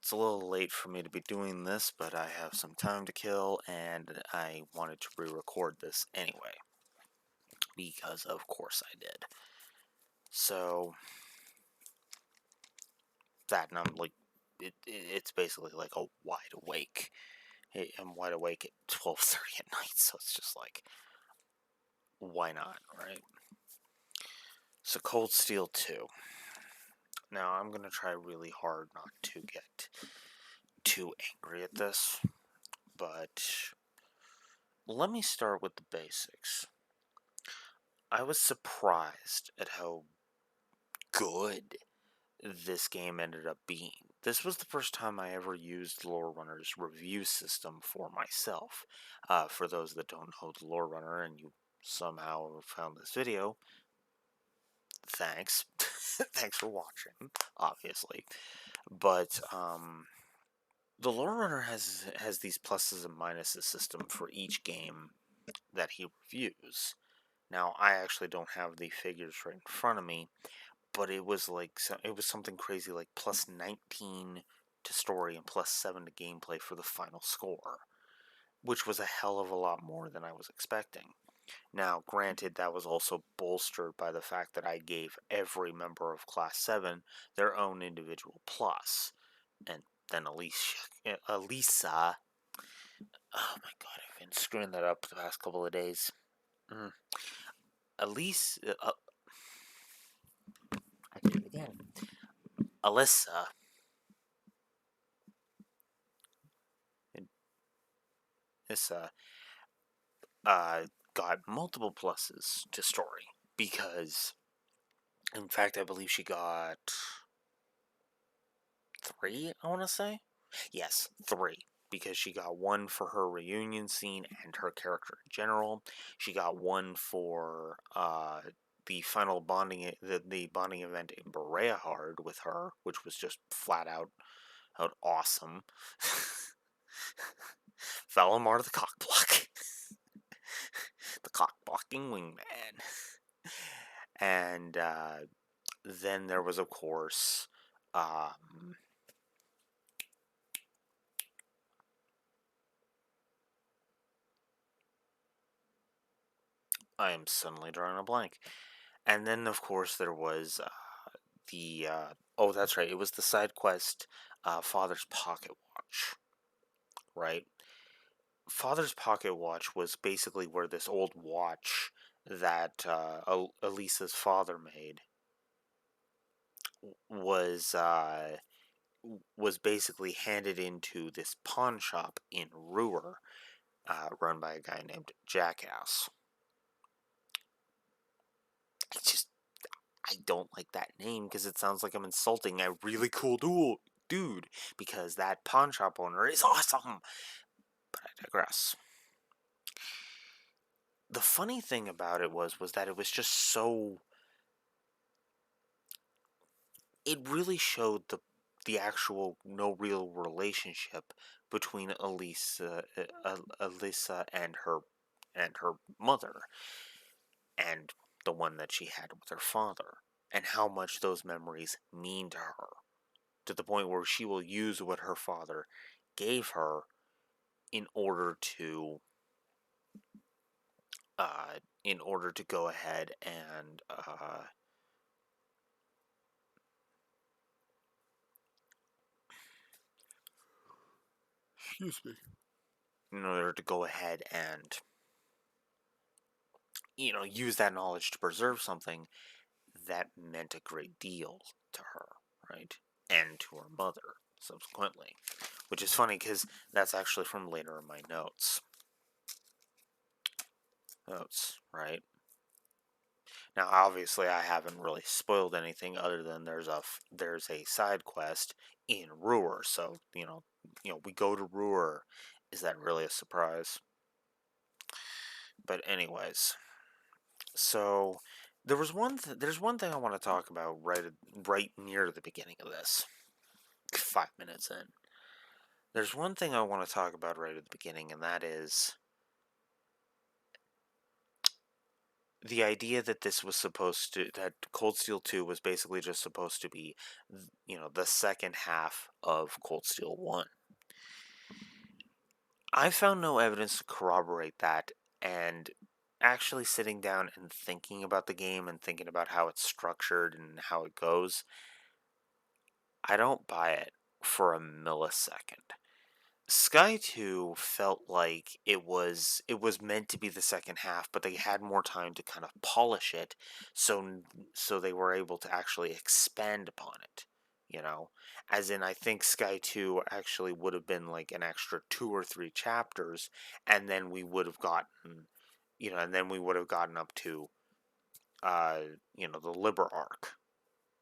It's a little late for me to be doing this, but I have some time to kill, and I wanted to re-record this anyway, because of course I did. So, that, and I'm like, it's basically like a wide awake. I'm wide awake at 12:30 at night, so it's just like, why not, right? So Cold Steel 2. Now, I'm going to try really hard not to get too angry at this, but let me start with the basics. I was surprised at how good this game ended up being. This was the first time I ever used Lore Runner's review system for myself. For those that don't know the Lore Runner and you somehow found this video, thanks. Thanks for watching, obviously. But the Lore Runner has these pluses and minuses system for each game that he reviews. Now, I actually don't have the figures right in front of me, but it was something crazy like plus 19 to story and plus 7 to gameplay for the final score, which was a hell of a lot more than I was expecting. Now, granted, that was also bolstered by the fact that I gave every member of Class 7 their own individual plus. And then Elisa, oh my god, I've been screwing that up the past couple of days. Elise, I do it again. Alyssa got multiple pluses to story because, in fact, I believe she got 3. I want to say, yes, 3. Because she got 1 for her reunion scene and her character in general. She got 1 for the final bonding, the bonding event in Bereahard with her, which was just flat out awesome. Valamar the Cockblock. The cock-blocking wingman. And then there was, of course, I am suddenly drawing a blank. And then, of course, there was oh, that's right, it was the side quest, Father's Pocket Watch, right? Father's Pocket Watch was basically where this old watch that Elisa's father made was basically handed into this pawn shop in Ruhr, run by a guy named Jackass. I don't like that name because it sounds like I'm insulting a really cool dude, because that pawn shop owner is awesome. But I digress. The funny thing about it was that it was just so... It really showed the actual no real relationship between Alyssa and her mother, and the one that she had with her father, and how much those memories mean to her, to the point where she will use what her father gave her in order to go ahead and excuse me, in order to go ahead and use that knowledge to preserve something that meant a great deal to her, right? And to her mother subsequently. Which is funny because that's actually from later in my notes. Right? Now, obviously, I haven't really spoiled anything other than there's a side quest in Ruhr. So we go to Ruhr. Is that really a surprise? But anyways, so there's one thing I want to talk about right near the beginning of this. 5 minutes in. There's one thing I want to talk about right at the beginning, and that is the idea that that Cold Steel 2 was basically just supposed to be, the second half of Cold Steel 1. I found no evidence to corroborate that, and actually sitting down and thinking about the game and thinking about how it's structured and how it goes, I don't buy it for a millisecond. Sky 2 felt like it was meant to be the second half, but they had more time to kind of polish it, so they were able to actually expand upon it, you know. As in, I think Sky 2 actually would have been like an extra 2 or 3 chapters, and then we would have gotten, up to uh, the Liber arc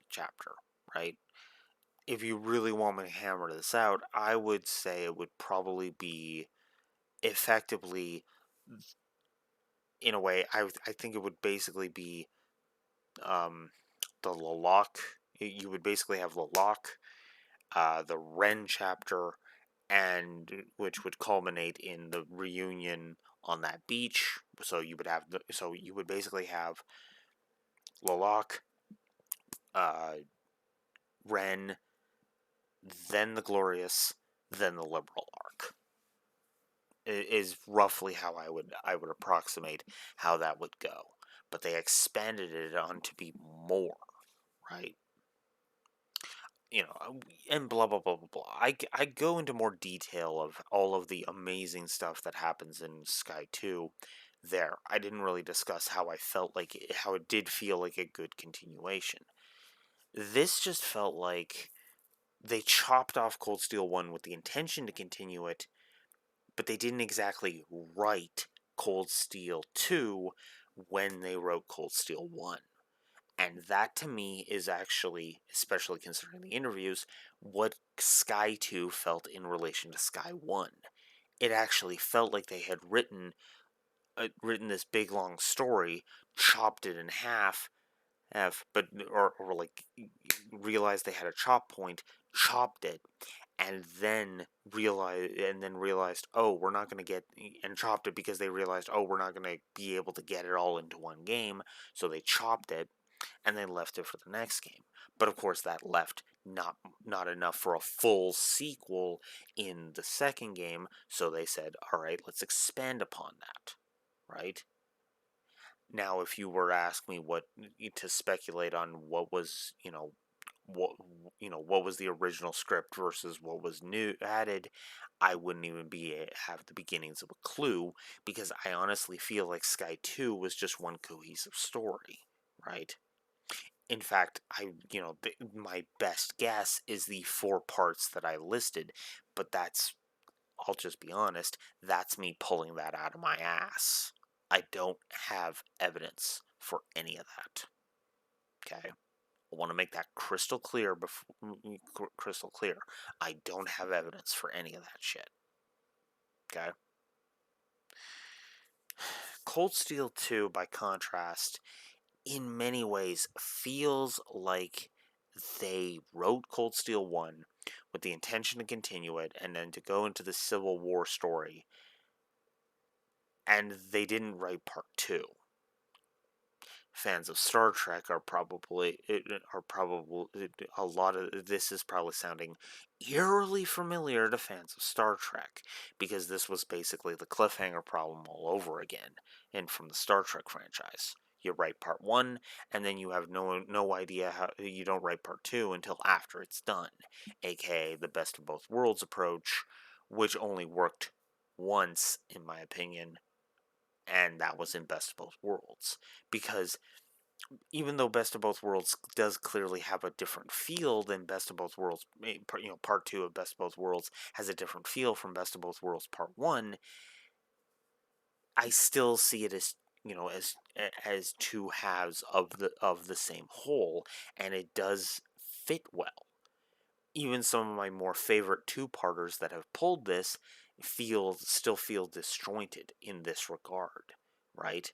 chapter, right? If you really want me to hammer this out, I would say it would probably be effectively, in a way, I think it would basically be um, the Lalak. You would basically have Lalak, the Ren chapter, and which would culminate in the reunion on that beach. So you would basically have Lalak, uh, Ren, then the Glorious, then the Liberal arc. Is roughly how I would approximate how that would go. But they expanded it on to be more, right? And blah blah blah blah blah. I go into more detail of all of the amazing stuff that happens in Sky 2 there. I didn't really discuss how how it did feel like a good continuation. This just felt like they chopped off Cold Steel 1 with the intention to continue it, but they didn't exactly write Cold Steel 2 when they wrote Cold Steel 1. And that to me is actually, especially considering the interviews, what Sky 2 felt in relation to Sky 1. It actually felt like they had written this big long story, chopped it in half, but or like realized they had a chop point, chopped it, and then realized, oh, we're not going to get, and chopped it because they realized, oh, we're not going to be able to get it all into one game, so they chopped it and they left it for the next game. But of course, that left not enough for a full sequel in the second game, so they said, all right, let's expand upon that, right? Now, if you were to ask me what to speculate on what was, what what was the original script versus what was new added, I wouldn't even have the beginnings of a clue, because I honestly feel like Sky 2 was just one cohesive story, right? In fact, my best guess is the 4 parts that I listed, but I'll just be honest, that's me pulling that out of my ass. I don't have evidence for any of that. Okay? I want to make that crystal clear crystal clear. I don't have evidence for any of that shit. Okay? Cold Steel 2, by contrast, in many ways feels like they wrote Cold Steel 1 with the intention to continue it and then to go into the Civil War story, and they didn't write part 2. Fans of Star Trek a lot of this is probably sounding eerily familiar to fans of Star Trek, because this was basically the cliffhanger problem all over again, and from the Star Trek franchise. You write part 1, and then you have no idea how you don't write part 2 until after it's done, aka the best of both worlds approach, which only worked once in my opinion, and that was in Best of Both Worlds. Because even though Best of Both Worlds does clearly have a different feel than Best of Both Worlds, part 2 of Best of Both Worlds has a different feel from Best of Both Worlds part 1, I still see it as, as two halves of the same whole, and it does fit well. Even some of my more favorite two-parters that have pulled this still feel disjointed in this regard, right?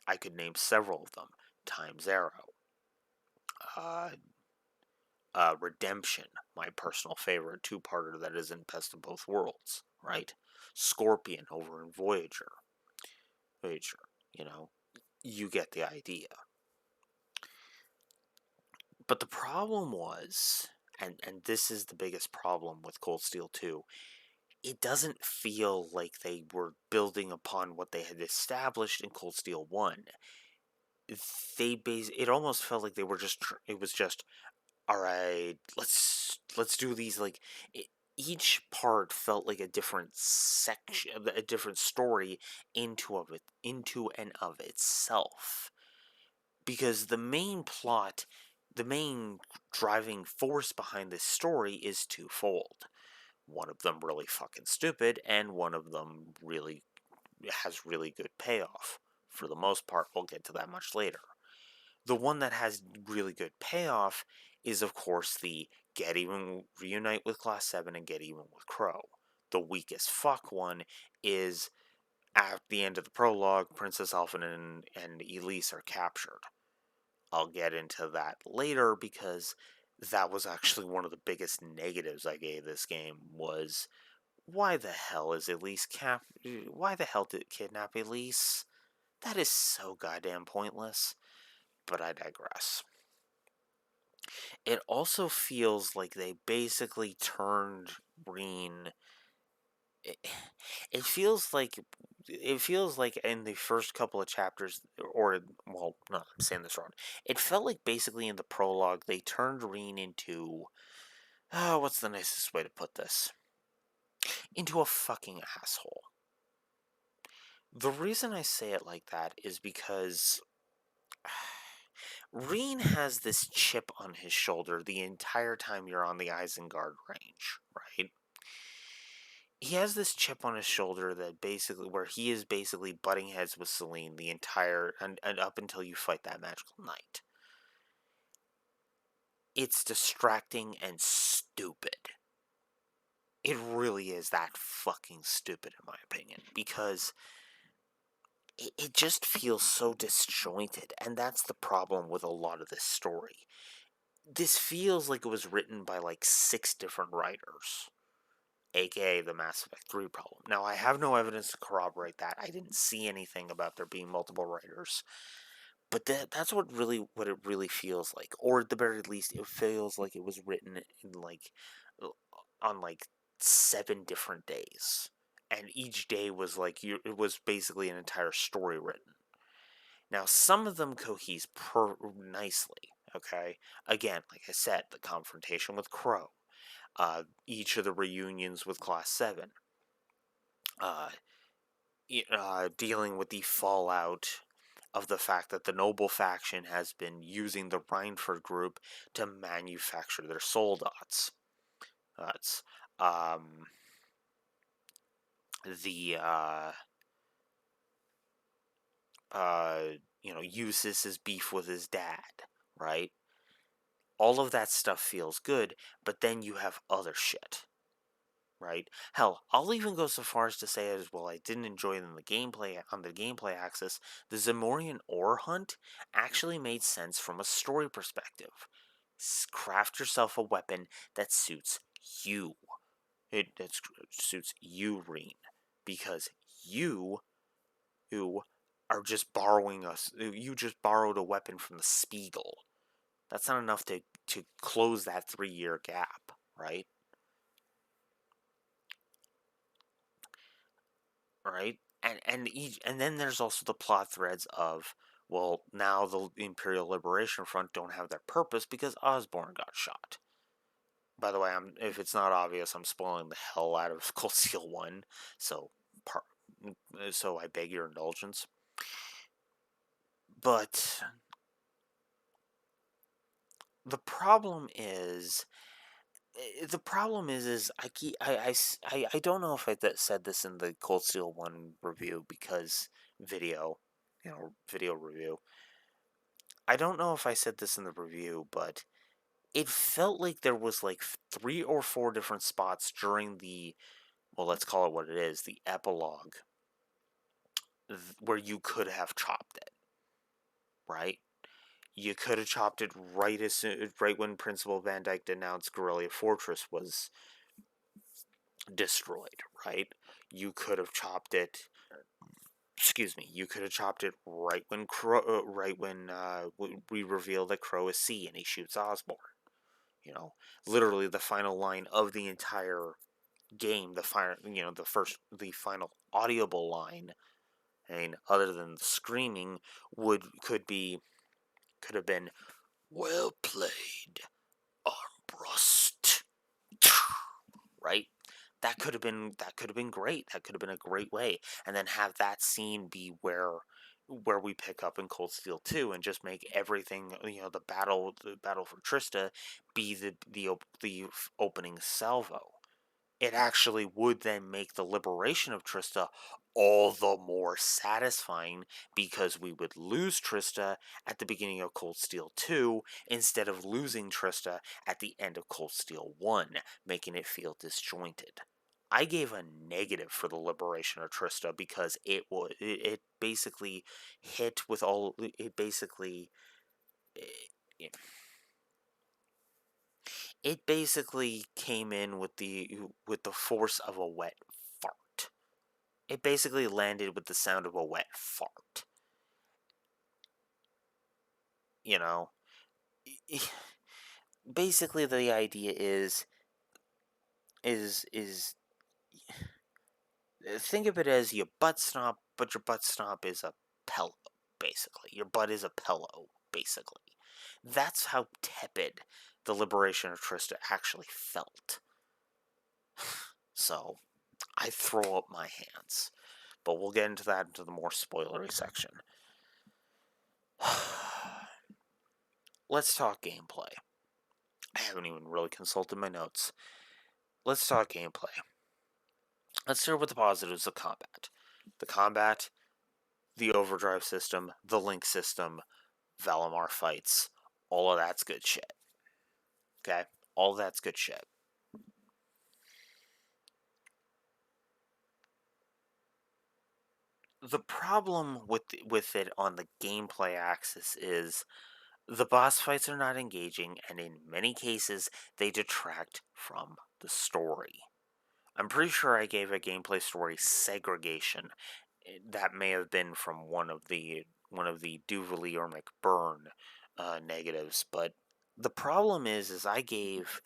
I could name several of them. Time's Arrow, uh, Redemption, my personal favorite two-parter that is in Best of Both Worlds, right? Scorpion over in Voyager, you know. you get the idea. But the problem was, and this is the biggest problem with Cold Steel 2, it doesn't feel like they were building upon what they had established in Cold Steel 1. It almost felt like they were just, it was just, all right, let's do these, like, each part felt like a different section, a different story into and of itself. Because the main driving force behind this story is twofold. One of them really fucking stupid, and one of them really has really good payoff. For the most part, we'll get to that much later. The one that has really good payoff is, of course, the get even, reunite with Class 7 and get even with Crow. The weakest fuck one is at the end of the prologue, Princess Elfin and Elise are captured. I'll get into that later because that was actually one of the biggest negatives I gave this game was why the hell is Elise why the hell did it kidnap Elise? That is so goddamn pointless. But I digress. It also feels like they basically turned Breen. It, it feels like in the first couple of chapters, or well, no, I'm saying this wrong. It felt like basically in the prologue they turned Reen into, what's the nicest way to put this? Into a fucking asshole. The reason I say it like that is because Reen has this chip on his shoulder the entire time you're on the Isengard range, right? He has this chip on his shoulder that basically, where he is basically butting heads with Selene the entire, and up until you fight that magical knight. It's distracting and stupid. It really is that fucking stupid, in my opinion, because it just feels so disjointed, and that's the problem with a lot of this story. This feels like it was written by like 6 different writers, aka the Mass Effect 3 problem. Now, I have no evidence to corroborate that. I didn't see anything about there being multiple writers. But that's what it really feels like. Or at the very least, it feels like it was written in like on like 7 different days. And each day was like it was basically an entire story written. Now, some of them cohese nicely, okay? Again, like I said, the confrontation with Crow, each of the reunions with Class 7, uh, dealing with the fallout of the fact that the noble faction has been using the Reinford group to manufacture their soul dots. That's the Eusis's beef with his dad, right? All of that stuff feels good, but then you have other shit, right? Hell, I'll even go so far as to say as well, I didn't enjoy it in the gameplay on the gameplay axis. The Zamorian ore hunt actually made sense from a story perspective. Craft yourself a weapon that suits you. That suits you, Reen, because you are just borrowing us. You just borrowed a weapon from the Spiegel. That's not enough to close that 3-year gap, right? Right? And then there's also the plot threads of, well, now the Imperial Liberation Front don't have their purpose because Osborne got shot. By the way, if it's not obvious, I'm spoiling the hell out of Cold Steel 1, so so I beg your indulgence. But the problem is I don't know if I said this in the Cold Steel 1 review because video review. I don't know if I said this in the review, but it felt like there was like 3 or 4 different spots during the, well, let's call it what it is, the epilogue, where you could have chopped it, right? You could have chopped it right when Principal Van Dyke announced Guerrilla Fortress was destroyed, right? You could have chopped it excuse me, you could have chopped it right when we reveal that Crow is C and he shoots Osborn. You know, literally the final line of the entire game, the final audible line. I mean, other than the screaming, could have been well played, Armbrust. Right? That could have been great. That could have been a great way. And then have that scene be where we pick up in Cold Steel 2 and just make everything, the battle for Trista be the opening salvo. It actually would then make the liberation of Trista all the more satisfying because we would lose Trista at the beginning of Cold Steel 2 instead of losing Trista at the end of Cold Steel 1, making it feel disjointed. I gave a negative for the liberation of Trista because it basically hit with all it basically it, it basically came in with the force of a wet fart. It basically landed with the sound of a wet fart. You know, basically the idea is think of it as your butt stomp, but your butt stomp is a pillow. Basically, your butt is a pillow. Basically, that's how tepid the liberation of Trista actually felt. So, I throw up my hands. But we'll get into that into the more spoilery section. Let's talk gameplay. I haven't even really consulted my notes. Let's talk gameplay. Let's start with the positives of combat. The combat, the overdrive system, the link system, Valimar fights. All of that's good shit. Okay? All of that's good shit. The problem with it on the gameplay axis is the boss fights are not engaging, and in many cases, they detract from the story. I'm pretty sure I gave a gameplay story segregation. That may have been from one of the Duvalie or McBurn negatives, but the problem is I gave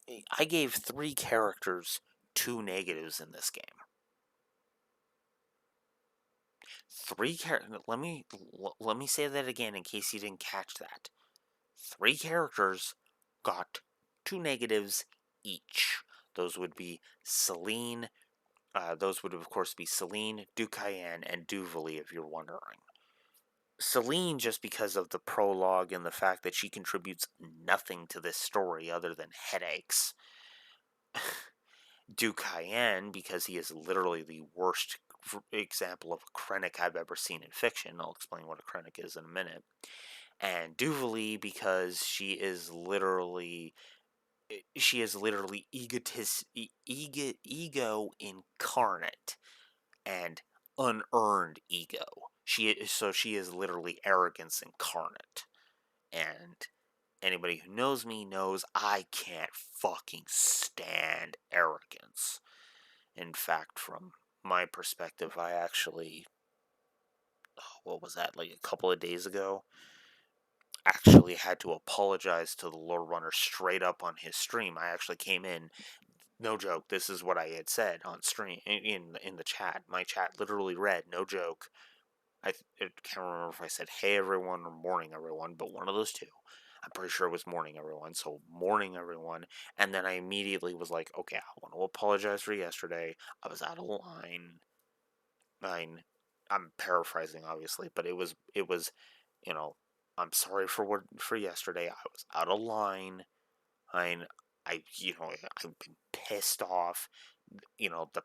3 characters 2 negatives in this game. Let me say that again in case you didn't catch that. 3 characters got 2 negatives each. Those would be Celine. Those would, of course, be Celine, Ducayen, and Duvalie, if you're wondering. Celine, just because of the prologue and the fact that she contributes nothing to this story other than headaches. Ducayen, because he is literally the worst example of a Krennic I've ever seen in fiction. I'll explain what a Krennic is in a minute. And Duvalie, because she is literally ego incarnate and unearned ego. She is literally arrogance incarnate. And anybody who knows me knows I can't fucking stand arrogance. In fact, from my perspective, I actually, what was that, like a couple of days ago, actually had to apologize to the Lord Runner straight up on his stream. I actually came in, no joke, this is what I had said on stream, in the chat. My chat literally read, no joke, I can't remember if I said hey everyone or morning everyone, but one of those two. I'm pretty sure it was morning everyone, so morning everyone. And then I immediately was like, okay, I want to apologize for yesterday. I was out of line. I'm paraphrasing obviously, but it was, you know, I'm sorry for yesterday. I was out of line. I I've been pissed off. The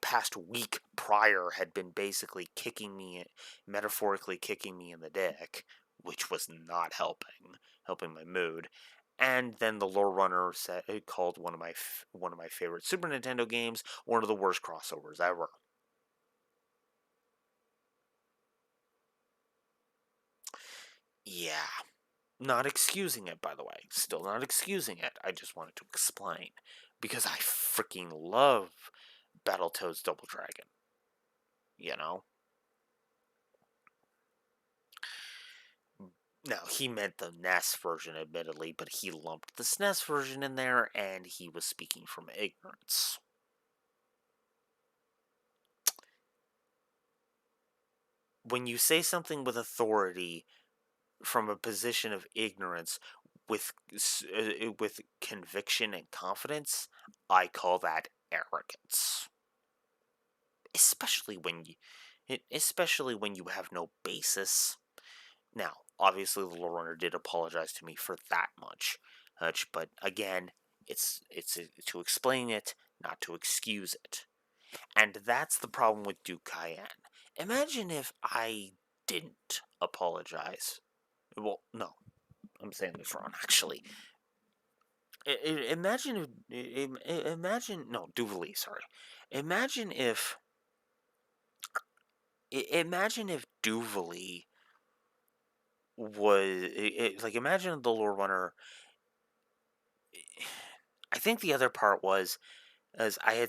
past week prior had been basically metaphorically kicking me in the dick, which was not helping my mood. And then the lore runner called one of my favorite Super Nintendo games one of the worst crossovers ever. Yeah, not excusing it, by the way. Still not excusing it. I just wanted to explain because I freaking love Battletoads Double Dragon. You know? Now, he meant the NES version, admittedly, but he lumped the SNES version in there, and he was speaking from ignorance. When you say something with authority from a position of ignorance with conviction and confidence, I call that arrogance. Especially when you have no basis. Now, obviously, the lore runner did apologize to me for that much, but again, it's to explain it, not to excuse it, and that's the problem with Duke Cayenne. Imagine if I didn't apologize. Well, no, I'm saying this wrong. Actually, imagine imagine no Duvali. Sorry, imagine if imagine if Duvali was like imagine the lore runner. I think the other part was as I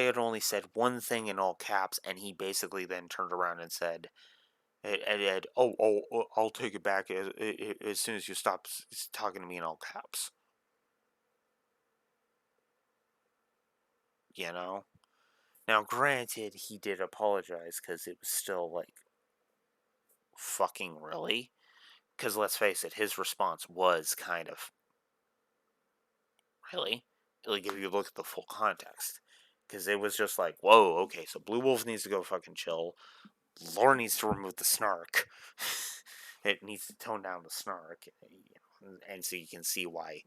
had only said one thing in all caps, and he basically then turned around and said, I'll take it back as soon as you stop talking to me in all caps." You know. Now, granted, he did apologize because it was still like, fucking really. Because let's face it, his response was kind of really, like if you look at the full context. Because it was just like, whoa, okay, so Blue Wolf needs to go fucking chill. Lore needs to remove the snark. It needs to tone down the snark, and so you can see why,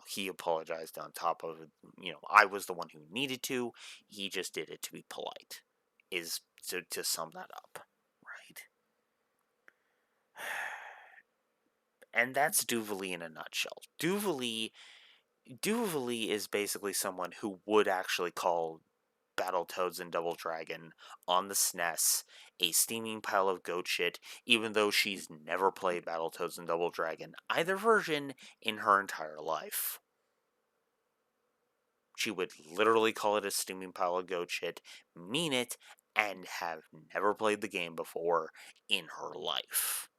he apologized on top of, I was the one who needed to. He just did it to be polite. Is to sum that up, right? And that's Duvali in a nutshell. Duvali is basically someone who would actually call Battletoads and Double Dragon on the SNES a steaming pile of goat shit, even though she's never played Battletoads and Double Dragon, either version, in her entire life. She would literally call it a steaming pile of goat shit, mean it, and have never played the game before in her life.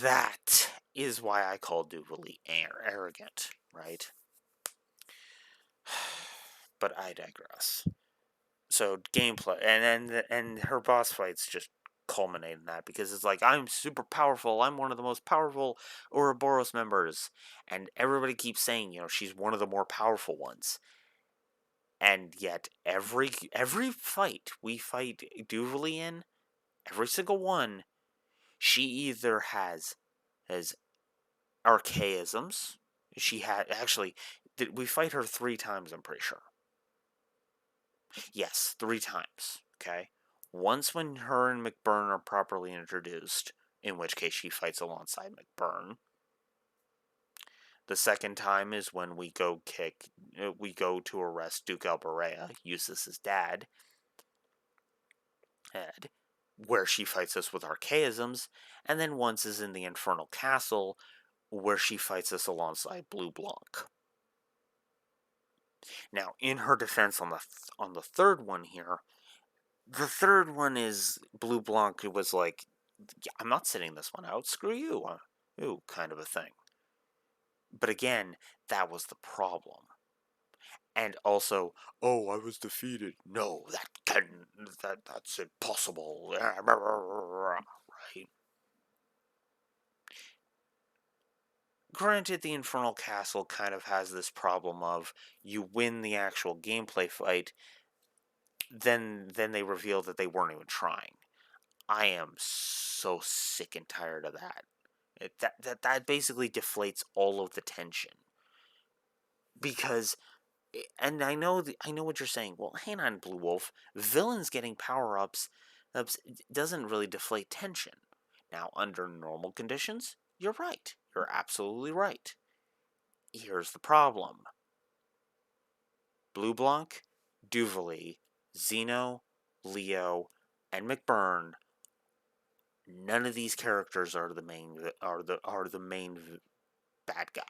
That is why I call Duvali arrogant, right? But I digress. So gameplay, and her boss fights just culminate in that, because it's like, I'm super powerful. I'm one of the most powerful Ouroboros members, and everybody keeps saying, she's one of the more powerful ones. And yet, every fight we fight Duvali in, every single one, she either has archaisms. She had actually. Did we fight her 3 times? I'm pretty sure. Yes, 3 times. Okay. Once when her and McBurn are properly introduced, in which case she fights alongside McBurn. The second time is when we go to arrest Duke Alberea, Eustace's dad, where she fights us with archaisms, and then once is in the Infernal Castle, where she fights us alongside Blue Blanc. Now, in her defense on the third one here, the third one is Blue Blanc, who was like, I'm not sitting this one out, screw you, ooh, kind of a thing. But again, that was the problem. And also, oh, I was defeated. No, that's impossible. Right? Granted, the Infernal Castle kind of has this problem of you win the actual gameplay fight, then they reveal that they weren't even trying. I am so sick and tired of that. That basically deflates all of the tension. Because, and I know what you're saying. Well, hang on, Blue Wolf. Villains getting power-ups doesn't really deflate tension. Now, under normal conditions, you're right. You're absolutely right. Here's the problem. Blue Blanc, Duvali, Xeno, Leo, and McBurn. None of these characters are the main bad guy.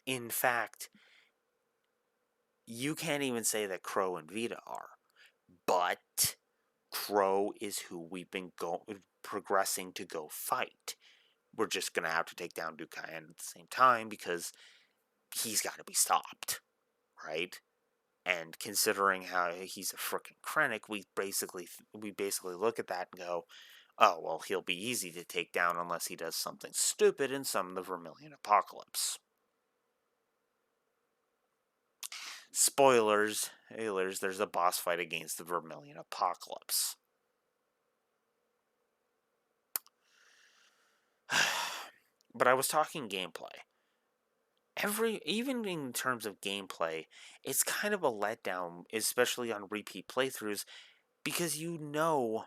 In fact, you can't even say that Crow and Vita are. But Crow is who we've been progressing to go fight. We're just going to have to take down Dukayan at the same time because he's got to be stopped, right? And considering how he's a frickin' Krennic, we basically look at that and go, oh, well, he'll be easy to take down unless he does something stupid and summon the Vermilion Apocalypse. Spoilers, there's a boss fight against the Vermilion Apocalypse. But I was talking gameplay. Even in terms of gameplay, it's kind of a letdown, especially on repeat playthroughs, because you know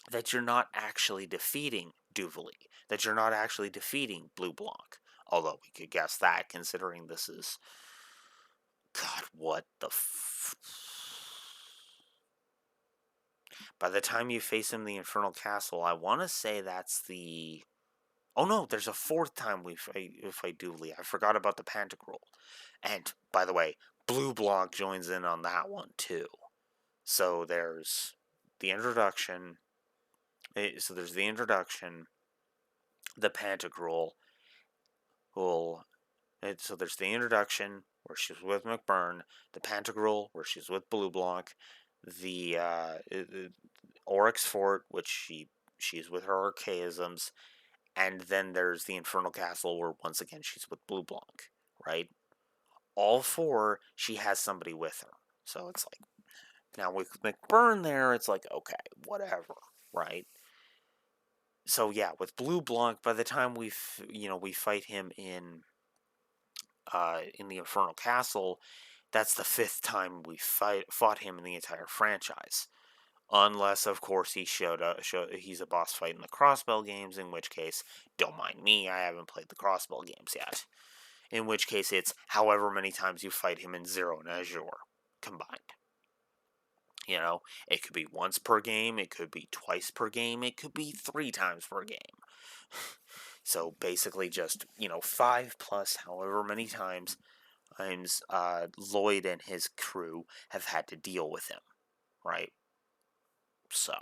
that you're not actually defeating Duvali, that you're not actually defeating Blue Blanc. Although we could guess that, considering this is... God, what the By the time you face him in the Infernal Castle, I want to say that's the... Oh no, there's a fourth time we fight Duvali. I forgot about the Pantagruel. And, by the way, Blue Blanc joins in on that one, too. So there's the introduction... So there's the introduction, the Pantagruel. So there's the introduction, where she's with McBurn, the Pantagruel, where she's with Blue Blanc, the Oryx Fort, which she's with her archaisms, and then there's the Infernal Castle, where once again she's with Blue Blanc, right? All four, she has somebody with her. So it's like, now with McBurn there, it's like, okay, whatever, right? So yeah, with Blue Blanc, by the time we fight him in the Infernal Castle, that's the fifth time we fought him in the entire franchise. Unless, of course, he's a boss fight in the Crossbell games, in which case, don't mind me, I haven't played the Crossbell games yet. In which case, it's however many times you fight him in Zero and Azure combined. You know, it could be once per game, it could be twice per game, it could be 3 times per game. So basically just, 5 plus however many times Lloyd and his crew have had to deal with him, right? So.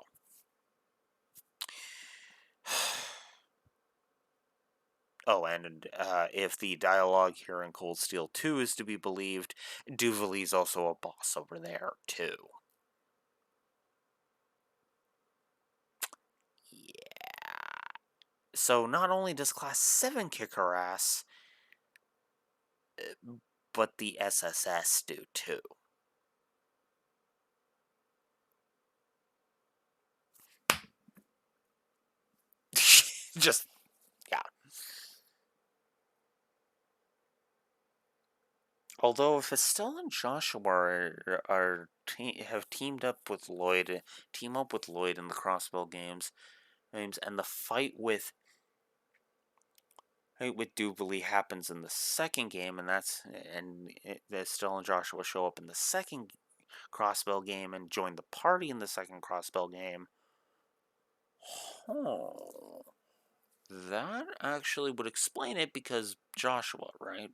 Oh, and if the dialogue here in Cold Steel 2 is to be believed, Duvali's also a boss over there, too. Yeah. So not only does Class 7 kick her ass, but the SSS do, too. Just, yeah. Although if Estelle and Joshua have teamed up with Lloyd, in the Crossbell games, and the fight with Duvali happens in the second game, and Estelle and Joshua show up in the second Crossbell game and join the party in the second Crossbell game. Oh, that actually would explain it, because Joshua, right?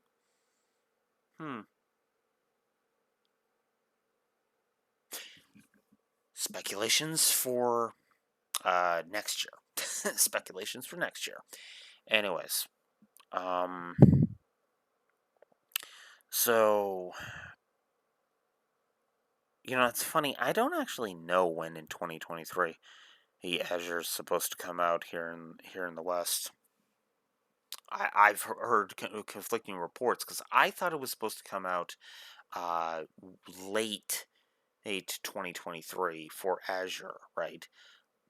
Speculations for next year. Speculations for next year. Anyways, so, it's funny. I don't actually know when in 2023 the Azure's supposed to come out here in the West. I've heard conflicting reports, because I thought it was supposed to come out late 2023 for Azure, right?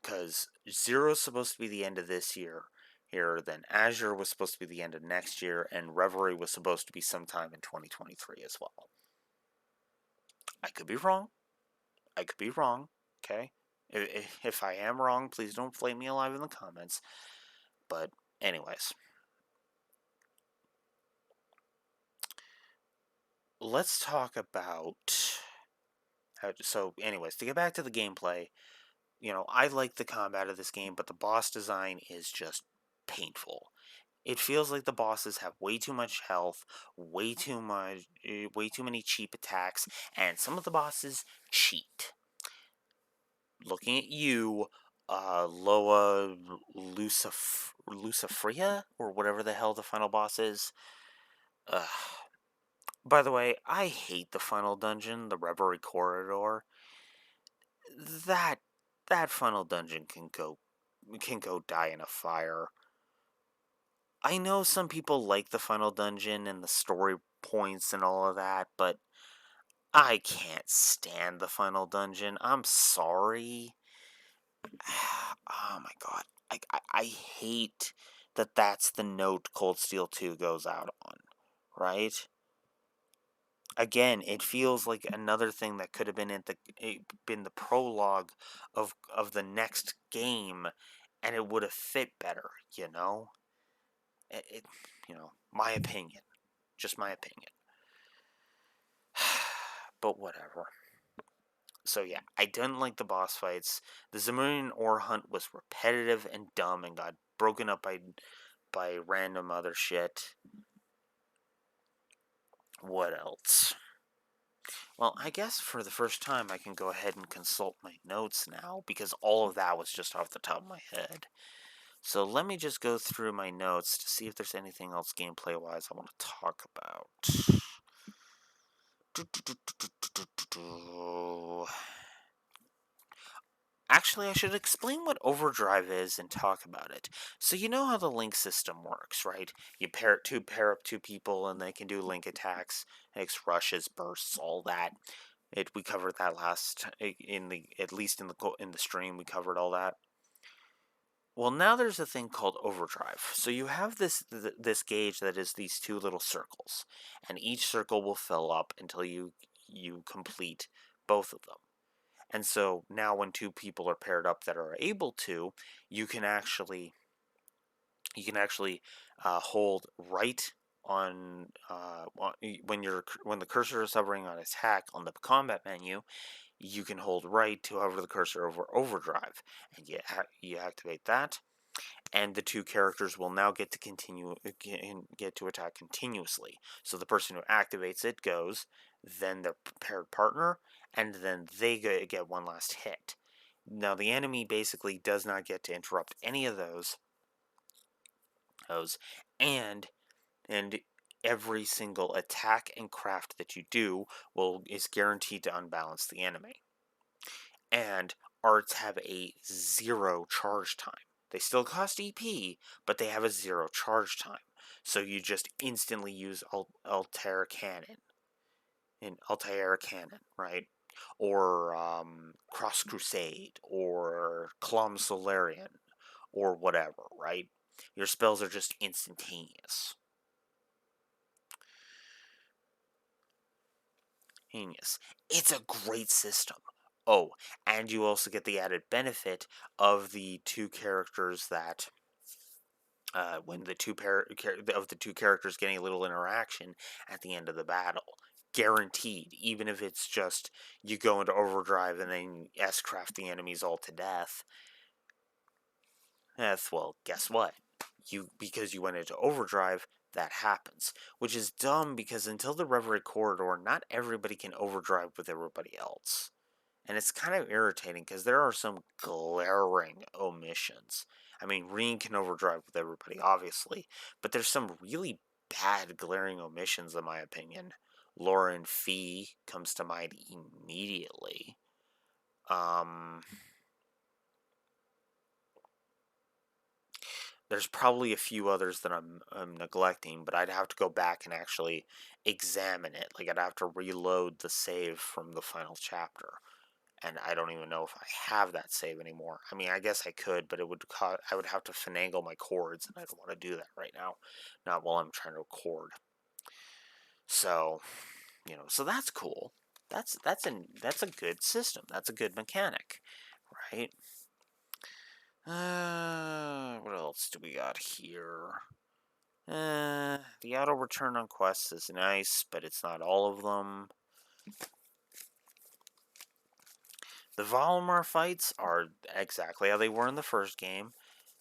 Because Zero's supposed to be the end of this year here, then Azure was supposed to be the end of next year, and Reverie was supposed to be sometime in 2023 as well. I could be wrong. Okay? If I am wrong, please don't flame me alive in the comments. But anyways, let's talk about to get back to the gameplay, I like the combat of this game, but the boss design is just painful. It feels like the bosses have way too much health, way too many cheap attacks, and some of the bosses cheat. Looking at you, Loa Lucifria, or whatever the hell the final boss is. Ugh. By the way, I hate the final dungeon, the Reverie Corridor. That that final dungeon can go die in a fire. I know some people like the final dungeon and the story points and all of that, but I can't stand the final dungeon. I'm sorry. Oh my god. I hate that that's the note Cold Steel 2 goes out on, right? Again, it feels like another thing that could have been the prologue of the next game, and it would have fit better, you know? It my opinion. Just my opinion. But whatever. So yeah, I didn't like the boss fights. The Zemurian ore hunt was repetitive and dumb and got broken up by random other shit. What else? Well, I guess for the first time I can go ahead and consult my notes now because all of that was just off the top of my head. So let me just go through my notes to see if there's anything else gameplay wise I want to talk about. Actually, I should explain what overdrive is and talk about it. So you know how the link system works, right? You pair up two people, and they can do link attacks, X rushes, bursts, all that. We covered that last in the at least in the stream. We covered all that. Well, now there's a thing called overdrive. So you have this gauge that is these two little circles, and each circle will fill up until you complete both of them. And so now when two people are paired up that are able to, you can actually hold right on when the cursor is hovering on attack on the combat menu. You can hold right to hover the cursor over overdrive, and you activate that, and the two characters will now get to attack continuously. So the person who activates it goes, then their paired partner, and then they get one last hit. Now the enemy basically does not get to interrupt any of those, and and every single attack and craft that you do is guaranteed to unbalance the enemy. And arts have a 0 charge time. They still cost EP, but they have a 0 charge time. So you just instantly use Altair Cannon. Right? Or Cross Crusade, or Clom Solarian, or whatever, right? Your spells are just instantaneous. Genius. It's a great system. Oh, and you also get the added benefit of the two characters that when the two characters getting a little interaction at the end of the battle, guaranteed. Even if it's just you go into overdrive and then S-craft the enemies all to death. Well, guess what? Because you went into overdrive, that happens, which is dumb because until the Reverie Corridor, not everybody can overdrive with everybody else. And it's kind of irritating because there are some glaring omissions. I mean, Reen can overdrive with everybody, obviously, but there's some really bad, glaring omissions, in my opinion. Lauren Fee comes to mind immediately. There's probably a few others that I'm neglecting, but I'd have to go back and actually examine it. Like, I'd have to reload the save from the final chapter. And I don't even know if I have that save anymore. I mean, I guess I could, but I would have to finagle my cords, and I don't want to do that right now. Not while I'm trying to record. So, so that's cool. That's a good system. That's a good mechanic, right? What else do we got here? The auto return on quests is nice, but it's not all of them. The Volumar fights are exactly how they were in the first game.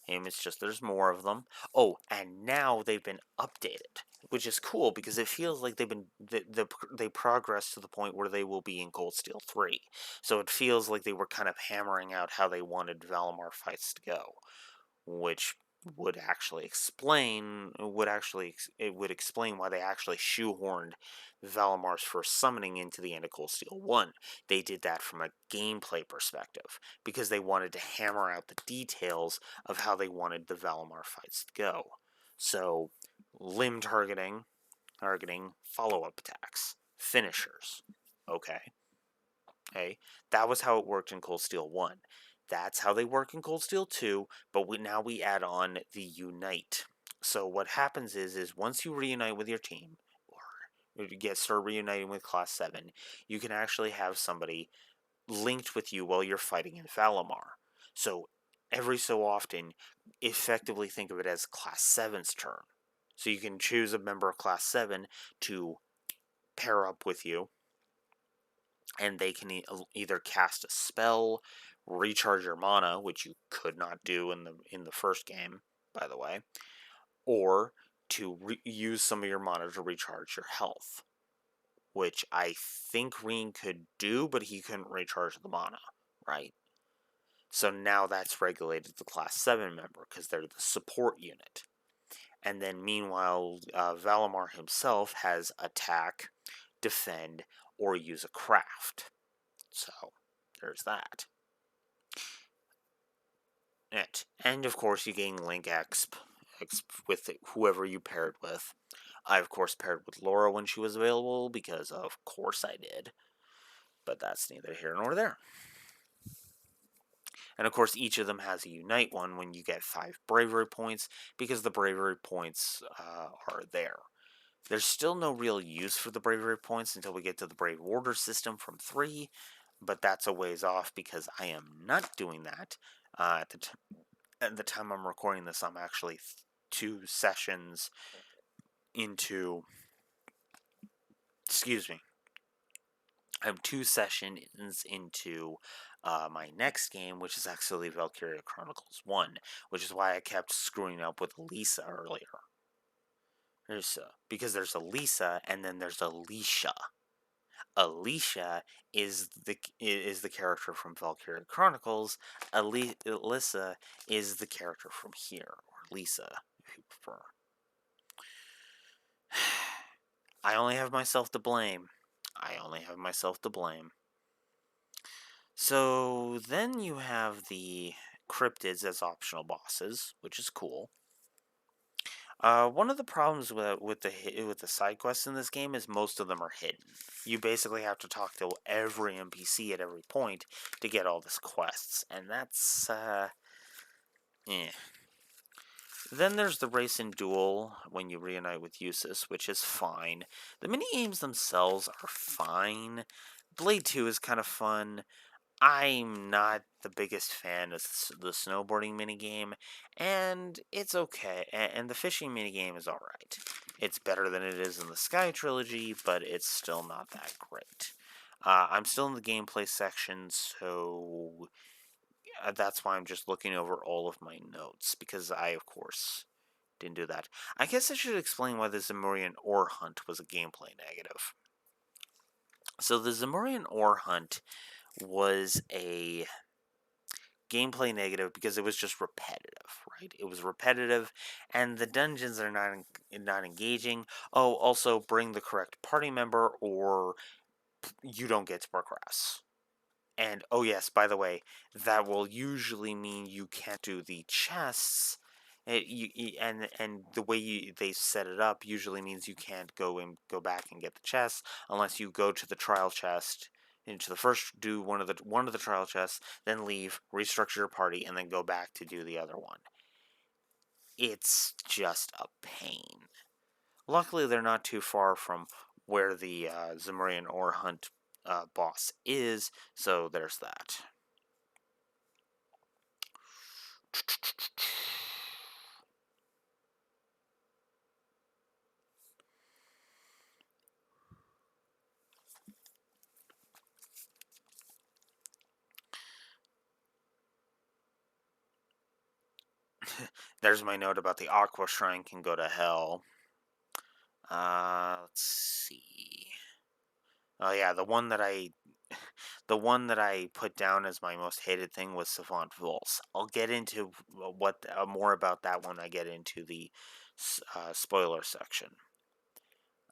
It's just there's more of them. Oh, and now they've been updated, which is cool because it feels like they progressed to the point where they will be in Cold Steel 3. So it feels like they were kind of hammering out how they wanted Valimar fights to go, which it would explain why they actually shoehorned Valamar's first summoning into the end of Cold Steel 1. They did that from a gameplay perspective because they wanted to hammer out the details of how they wanted the Valimar fights to go. So, limb targeting, follow-up attacks, finishers. Okay. Okay, that was how it worked in Cold Steel 1. That's how they work in Cold Steel 2, but now we add on the Unite. So what happens is once you reunite with your team, or you start reuniting with Class 7, you can actually have somebody linked with you while you're fighting in Valimar. So every so often, effectively think of it as Class 7's turn. So you can choose a member of Class 7 to pair up with you, and they can either cast a spell, recharge your mana, which you could not do in the first game, by the way, or to use some of your mana to recharge your health, which I think Reen could do, but he couldn't recharge the mana, right? So now that's regulated to Class 7 member because they're the support unit. And then meanwhile, Valimar himself has attack, defend, or use a craft. So, there's that. And of course, you gain Link exp with whoever you paired with. I, of course, paired with Laura when she was available, because of course I did. But that's neither here nor there. And of course, each of them has a Unite one when you get 5 Bravery points, because the Bravery points are there. There's still no real use for the Bravery points until we get to the Brave Warder system from 3, but that's a ways off because I am not doing that. At the time I'm recording this, I'm actually 2 sessions into... Excuse me. I'm 2 sessions into my next game, which is actually Valkyria Chronicles 1, which is why I kept screwing up with Lisa earlier. Because there's Elisa, and then there's Alicia. Alicia is the character from Valkyria Chronicles. Alyssa is the character from here, or Lisa, if you prefer. I only have myself to blame. So then you have the cryptids as optional bosses, which is cool. One of the problems with the side quests in this game is most of them are hidden. You basically have to talk to every NPC at every point to get all these quests, and that's Then there's the race and duel when you reunite with Eustace, which is fine. The minigames themselves are fine. Blade 2 is kind of fun. I'm not the biggest fan of the snowboarding minigame, and it's okay. And the fishing minigame is alright. It's better than it is in the Sky Trilogy, but it's still not that great. I'm still in the gameplay section, so that's why I'm just looking over all of my notes, because I, of course, didn't do that. I guess I should explain why the Zemurian Ore Hunt was a gameplay negative. So the Zemurian Ore Hunt was a gameplay negative because it was just repetitive, right? It was repetitive, and the dungeons are not engaging. Oh, also bring the correct party member, or you don't get to progress. And oh yes, by the way, that will usually mean you can't do the chests. And the way they set it up usually means you can't go back and get the chests unless you go to the trial chest, into the first, do one of the trial chests, then leave, restructure your party, and then go back to do the other one. It's just a pain. Luckily, they're not too far from where the Zemurian Ore Hunt boss is, so there's that. There's my note about the Aqua Shrine can go to hell. Let's see. Oh yeah, the one that I put down as my most hated thing was Savant Vuls. I'll get into what more about that when I get into the spoiler section.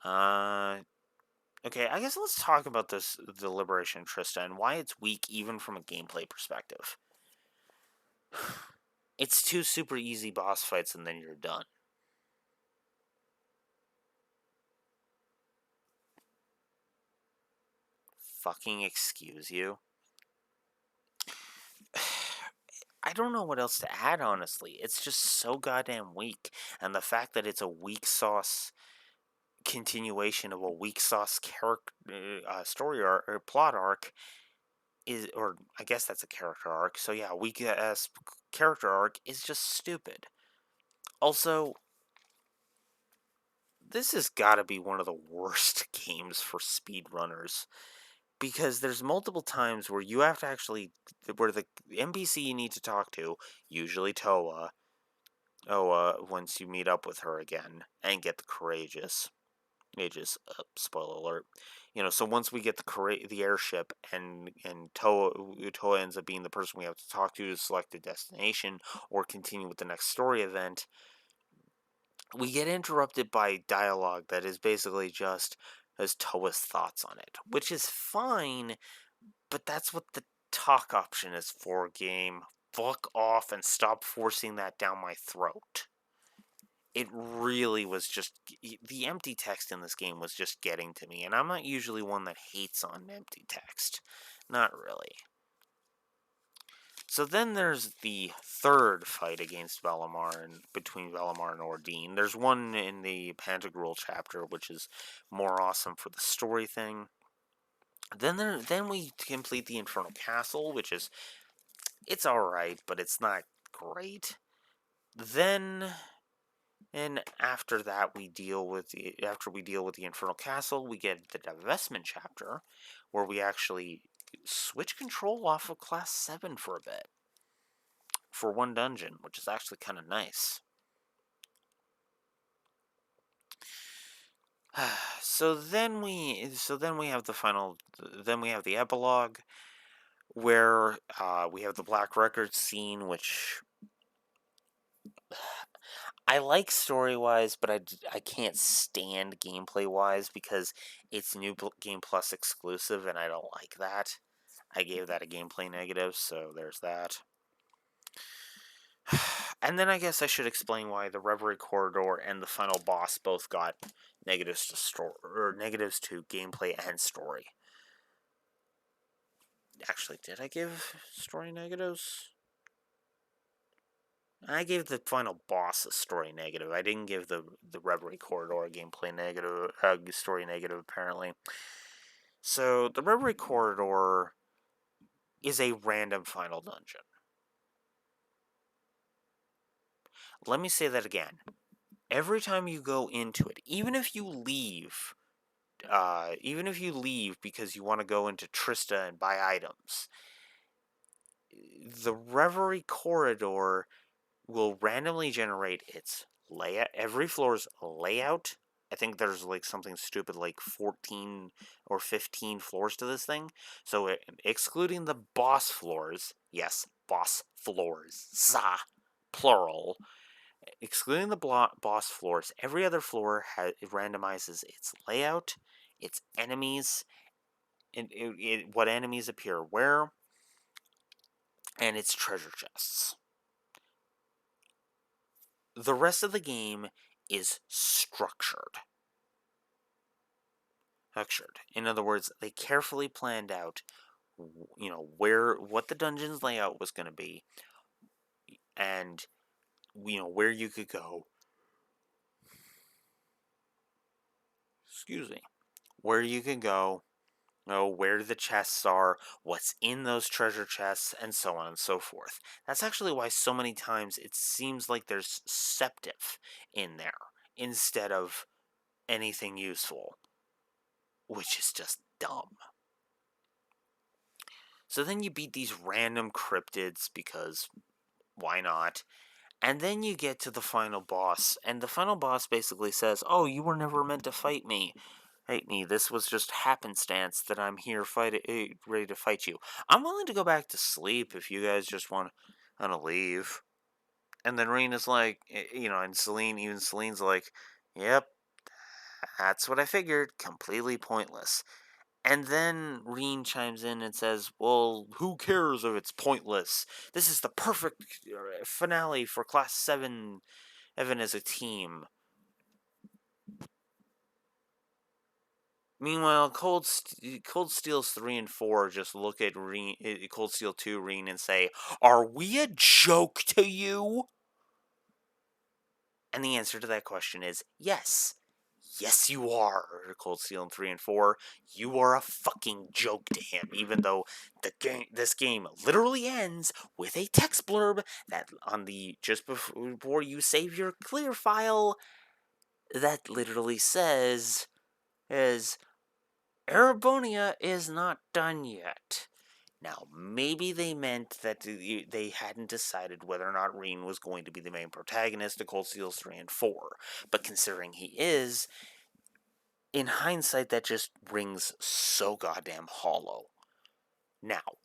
Okay, I guess let's talk about the Liberation Trista and why it's weak even from a gameplay perspective. It's 2 super easy boss fights and then you're done. Fucking excuse you. I don't know what else to add, honestly. It's just so goddamn weak. And the fact that it's a weak sauce continuation of a weak sauce character story arc or plot arc is, or I guess that's a character arc. So yeah, weak ass character arc is just stupid. Also, this has got to be one of the worst games for speedrunners because there's multiple times where you have to actually, where the NPC you need to talk to, usually Toa, once you meet up with her again and get the courageous ages. Spoiler alert. So once we get the airship and Toa ends up being the person we have to talk to select a destination or continue with the next story event, we get interrupted by dialogue that is basically just as Toa's thoughts on it, which is fine, but that's what the talk option is for, game. Fuck off and stop forcing that down my throat. It really was just, the empty text in this game was just getting to me, and I'm not usually one that hates on empty text. Not really. So then there's the third fight against Valimar and between Valimar and Ordine. There's one in the Pantagruel chapter, which is more awesome for the story thing. Then we complete the Infernal Castle, which is, it's alright, but it's not great. Then, and after that, after we deal with the Infernal Castle, we get the Divestment chapter, where we actually switch control off of Class 7 for a bit. For one dungeon, which is actually kind of nice. So then we have the epilogue, where we have the Black Records scene, which I like story-wise, but I can't stand gameplay-wise because it's New Game Plus exclusive, and I don't like that. I gave that a gameplay negative, so there's that. And then I guess I should explain why the Reverie Corridor and the final boss both got negatives to gameplay and story. Actually, did I give story negatives? I gave the final boss a story negative. I didn't give the Reverie Corridor a gameplay negative, story negative, apparently. So, the Reverie Corridor is a random final dungeon. Let me say that again. Every time you go into it, even if you leave because you want to go into Trista and buy items, the Reverie Corridor will randomly generate its layout, every floor's layout. I think there's like something stupid like 14 or 15 floors to this thing. So excluding the boss floors, yes, boss floors, plural. Excluding the boss floors, every other floor randomizes its layout, its enemies, and what enemies appear where, and its treasure chests. The rest of the game is structured. In other words, they carefully planned out, what the dungeon's layout was going to be, and where you could go. Excuse me. Where you can go, where the chests are, what's in those treasure chests, and so on and so forth. That's actually why so many times it seems like there's septive in there instead of anything useful, which is just dumb. So then you beat these random cryptids because why not? And then you get to the final boss, and the final boss basically says, "Oh, you were never meant to fight me. This was just happenstance that I'm here ready to fight you. I'm willing to go back to sleep if you guys just want to leave." And then Rena's like, and even Celine's like, "Yep, that's what I figured. Completely pointless." And then Reen chimes in and says, "Well, who cares if it's pointless? This is the perfect finale for Class 7 Evan as a team." Meanwhile, Cold Steel's 3 and 4 just look at Cold Steel 2, Reen, and say, "Are we a joke to you?" And the answer to that question is yes. Yes, you are, Cold Steel in 3 and 4. You are a fucking joke to him, even though this game literally ends with a text blurb that on the just before you save your clear file that literally says is Erebonia is not done yet. Now, maybe they meant that they hadn't decided whether or not Reen was going to be the main protagonist of Cold Steel's 3 and 4. But considering he is, in hindsight, that just rings so goddamn hollow. Now,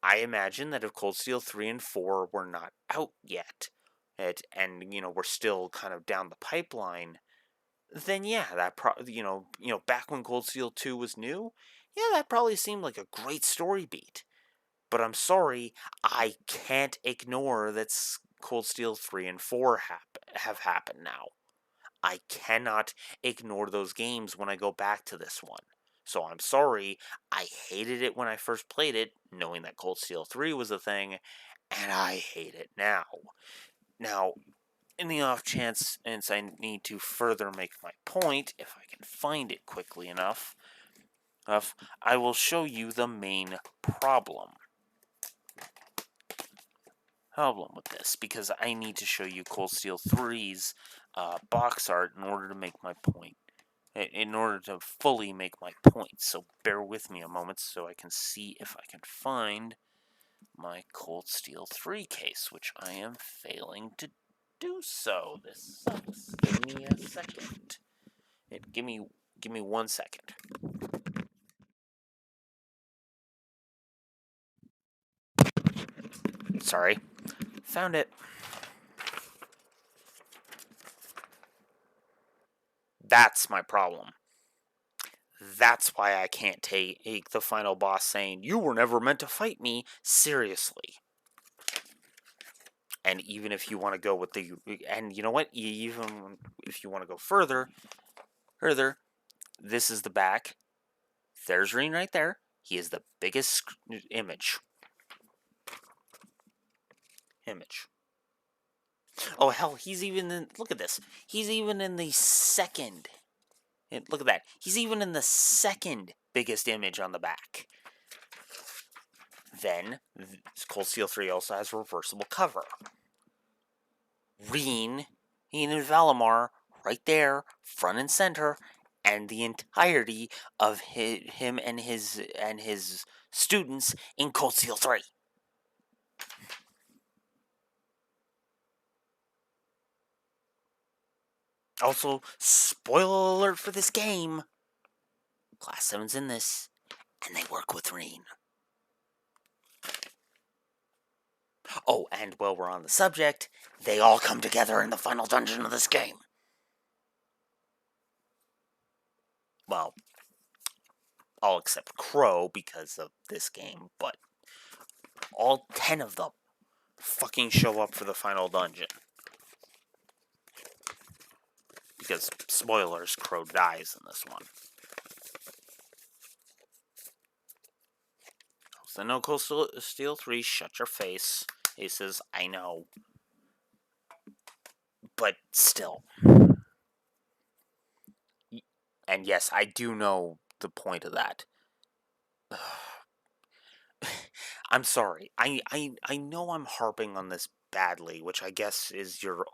I imagine that if Cold Steel 3 and 4 were not out yet, and we're still kind of down the pipeline, then yeah, back when Cold Steel 2 was new, yeah, that probably seemed like a great story beat. But I'm sorry, I can't ignore that Cold Steel 3 and 4 have happened now. I cannot ignore those games when I go back to this one. So I'm sorry, I hated it when I first played it, knowing that Cold Steel 3 was a thing, and I hate it now. Now, in the off chance I need to further make my point, if I can find it quickly enough, I will show you the main problem with this, because I need to show you Cold Steel 3's box art in order to make my point. In order to fully make my point. So bear with me a moment so I can see if I can find my Cold Steel 3 case, which I am failing to do so. This sucks. Give me a second. Give me 1 second. Sorry. Found it. That's my problem. That's why I can't take the final boss saying, "You were never meant to fight me," seriously. And even if you want to go with and you know what? Even if you want to go further, this is the back. There's Reen right there. He is the biggest image. Oh, hell, he's even in, look at this. He's even in the second. Look at that. He's even in the second biggest image on the back. Then, Cold Steel 3 also has a reversible cover. Reen, Ian and Valimar, right there, front and center, and the entirety of him and his students in Cold Steel 3. Also, spoiler alert for this game, Class 7's in this, and they work with Reen. Oh, and while we're on the subject, they all come together in the final dungeon of this game. Well, all except Crow because of this game, but all 10 of them fucking show up for the final dungeon. Because, spoilers, Crow dies in this one. So no Cold Steel 3, shut your face. He says, I know. But still. And yes, I do know the point of that. I'm sorry. I know I'm harping on this badly, which I guess is your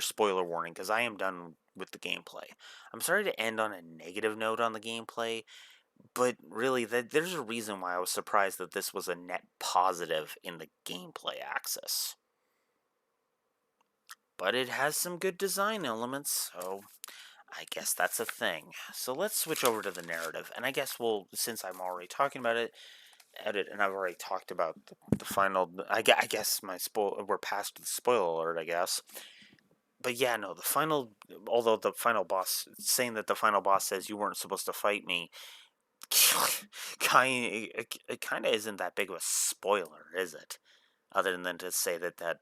spoiler warning, because I am done with the gameplay. I'm sorry to end on a negative note on the gameplay, but really, there's a reason why I was surprised that this was a net positive in the gameplay axis. but it has some good design elements, so I guess that's a thing. So let's switch over to the narrative, and I guess since I'm already talking about it, and I've already talked about the final. I guess we're past the spoiler alert, I guess. But yeah, no, the final. Although the final boss saying that the final boss says you weren't supposed to fight me, it kind of isn't that big of a spoiler, is it? Other than to say that that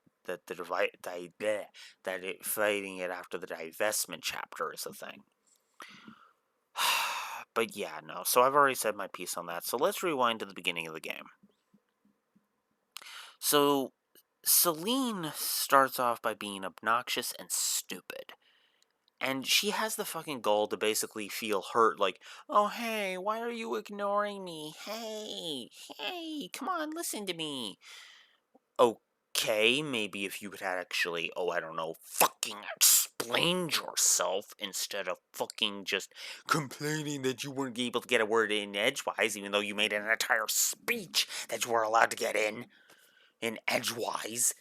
fighting it after the divestment chapter is a thing. But yeah, no. So I've already said my piece on that. So let's rewind to the beginning of the game. So Celine starts off by being obnoxious and stupid. And she has the fucking goal to basically feel hurt, like, oh, hey, why are you ignoring me? Hey, come on, listen to me. Okay, maybe if you had actually, I don't know, fucking explained yourself instead of fucking just complaining that you weren't able to get a word in edgewise, even though you made an entire speech that you were allowed to get in edgewise.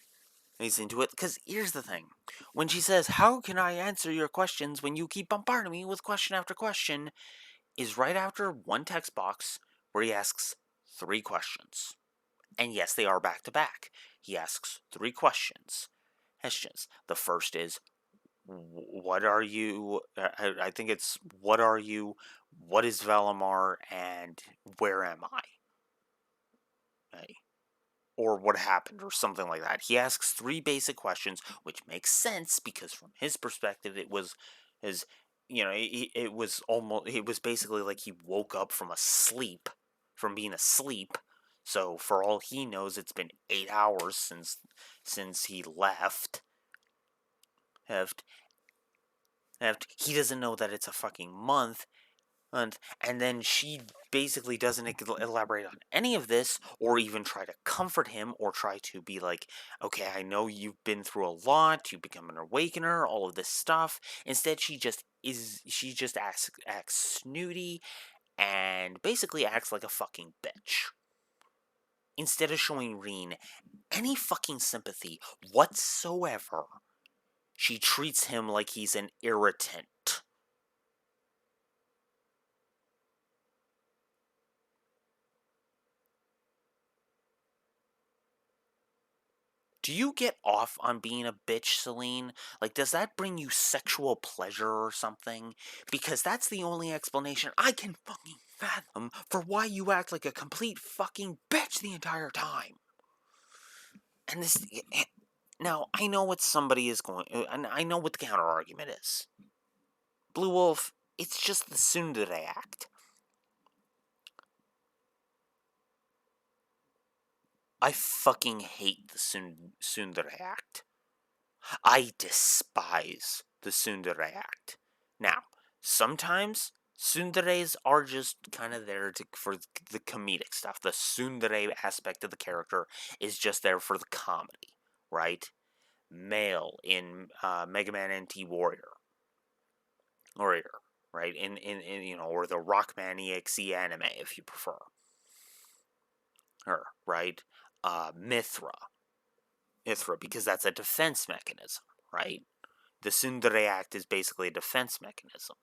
He's into it, because here's the thing. When she says, how can I answer your questions when you keep bombarding me with question after question, is right after one text box where he asks 3 questions. And yes, they are back to back. He asks 3 questions. The first is, what are you? I think it's, what are you? What is Valimar? And where am I? Okay. Or what happened, or something like that. He asks 3 basic questions, which makes sense because from his perspective, it was his, it was basically like he woke up from being asleep. So for all he knows, it's been 8 hours since he left. He doesn't know that it's a fucking month. And then she basically doesn't elaborate on any of this, or even try to comfort him, or try to be like, okay, I know you've been through a lot, you become an awakener, all of this stuff. Instead, she just acts snooty, and basically acts like a fucking bitch. Instead of showing Reen any fucking sympathy whatsoever, she treats him like he's an irritant. Do you get off on being a bitch, Celine? Like, does that bring you sexual pleasure or something? Because that's the only explanation I can fucking fathom for why you act like a complete fucking bitch the entire time. And this. Now, I know what somebody is going. And I know what the counter argument is. Blue Wolf, it's just the tsundere act. I fucking hate the tsundere act. I despise the tsundere act. Now, sometimes tsunderes are just kind of there for the comedic stuff. The tsundere aspect of the character is just there for the comedy, right? Male in Mega Man NT Warrior, right? In or the Rockman EXE anime, if you prefer. Her, right? Mithra, because that's a defense mechanism, right? The tsundere act is basically a defense mechanism.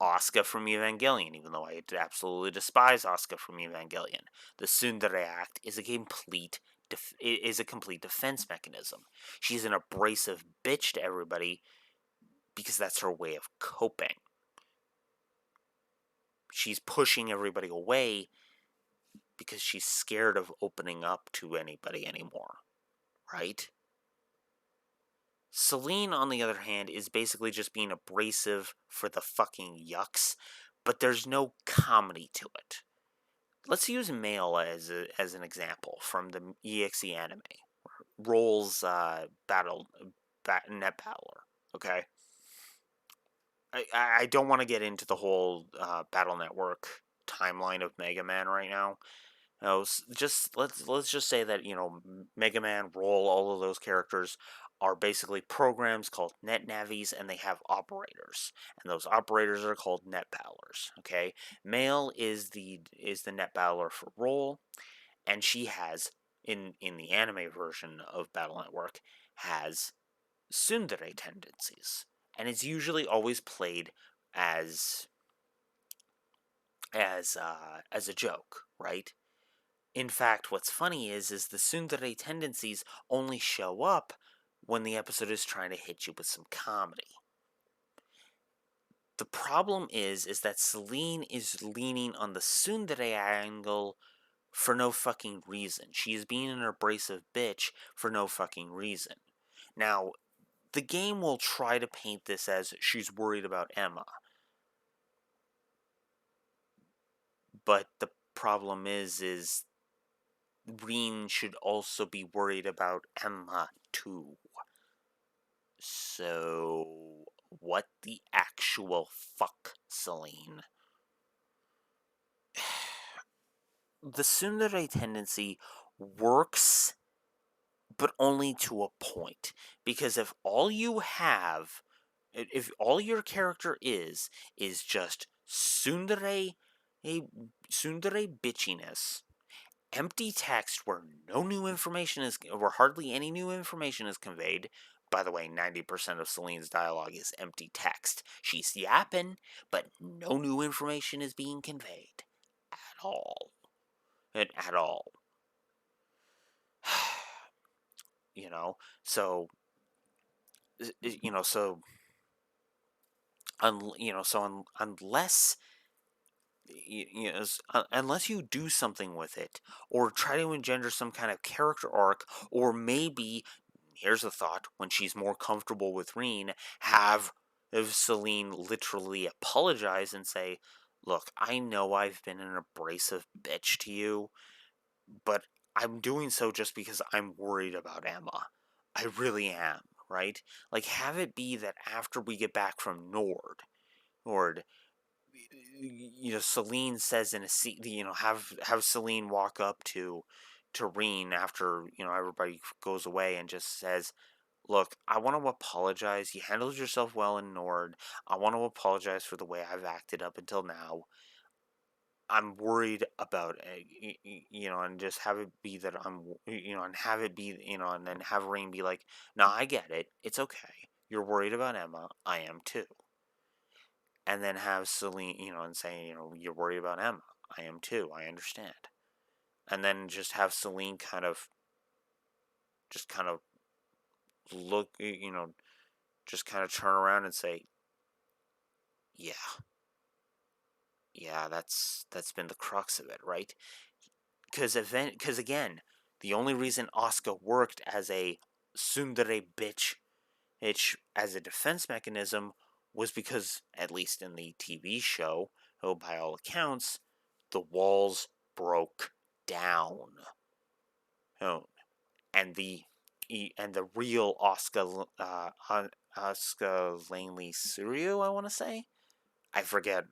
Asuka from Evangelion, even though I absolutely despise Asuka from Evangelion. The tsundere act is a complete defense mechanism. She's an abrasive bitch to everybody because that's her way of coping. She's pushing everybody away because she's scared of opening up to anybody anymore, right? Celine, on the other hand, is basically just being abrasive for the fucking yucks, but there's no comedy to it. Let's use Male as an example from the EXE anime. Roll's Net Battler, okay? I don't want to get into the whole Battle Network timeline of Mega Man right now. Let's just say that Mega Man, Roll, all of those characters are basically programs called net navies, and they have operators, and those operators are called net battlers. Okay, Male is the net battler for Roll, and she has in the anime version of Battle Network has tsundere tendencies, and it's usually always played as as a joke, right? In fact, what's funny is the tsundere tendencies only show up when the episode is trying to hit you with some comedy. The problem is that Celine is leaning on the tsundere angle for no fucking reason. She is being an abrasive bitch for no fucking reason. Now, the game will try to paint this as she's worried about Emma. But the problem is Reen should also be worried about Emma too. So, what the actual fuck, Celine? The tsundere tendency works, but only to a point. Because if all you have, if all your character is just a tsundere bitchiness, empty text where no new information is, where hardly any new information is conveyed. By the way, 90% of Celine's dialogue is empty text. She's yapping, but no new information is being conveyed at all. At all. You know, so you know, so unless unless you do something with it or try to engender some kind of character arc, or maybe here's a thought, when she's more comfortable with Reen, have Celine literally apologize and say, look, I know I've been an abrasive bitch to you, but I'm doing so just because I'm worried about Emma. I really am, right? Like, have it be that after we get back from Nord, Celine says in a scene, have Celine walk up to Reen after, everybody goes away and just says, look, I want to apologize. You handled yourself well in Nord. I want to apologize for the way I've acted up until now. I'm worried about, and just have it be that and have it be, and then have Reen be like, no, I get it. It's okay. You're worried about Emma. I am too. And then have Celine, and say, you're worried about Emma. I am too. I understand. And then just have Celine kind of look, just kind of turn around and say, yeah, that's been the crux of it, right? Because again, the only reason Asuka worked as a tsundere bitch as a defense mechanism was because, at least in the TV show, by all accounts, the walls broke down. Oh, and the real Asuka Langley Suryo, I want to say, I forget.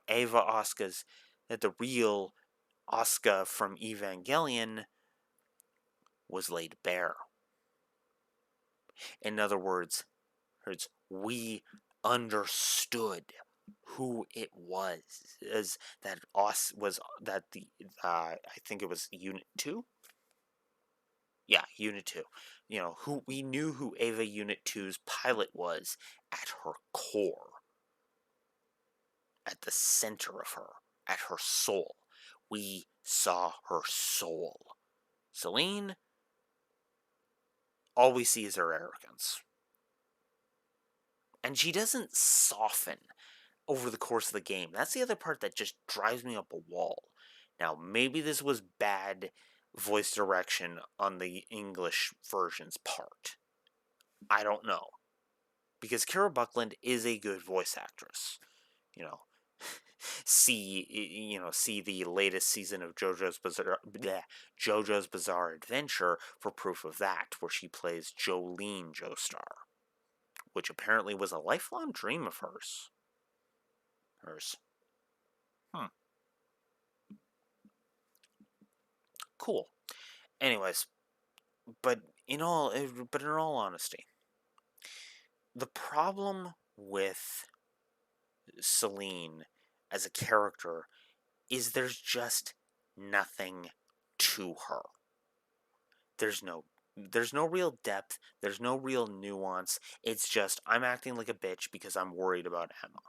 Ava Asuka's, that the real Asuka from Evangelion was laid bare. In other words, we understood who it was, as that was that the I think it was Unit 2. Yeah, Unit 2. Who we knew who Ava Unit 2's pilot was at her core, at the center of her, at her soul. We saw her soul. Celine, all we see is her arrogance. And she doesn't soften over the course of the game. That's the other part that just drives me up a wall. Now, maybe this was bad voice direction on the English version's part. I don't know. Because Kara Buckland is a good voice actress. See the latest season of JoJo's Bizarre Adventure for proof of that, where she plays Jolene Joestar, which apparently was a lifelong dream of hers. Cool. Anyways, but in all honesty, the problem with Celine as a character is there's just nothing to her. There's no there's no real depth, there's no real nuance. It's just I'm acting like a bitch because I'm worried about Emma,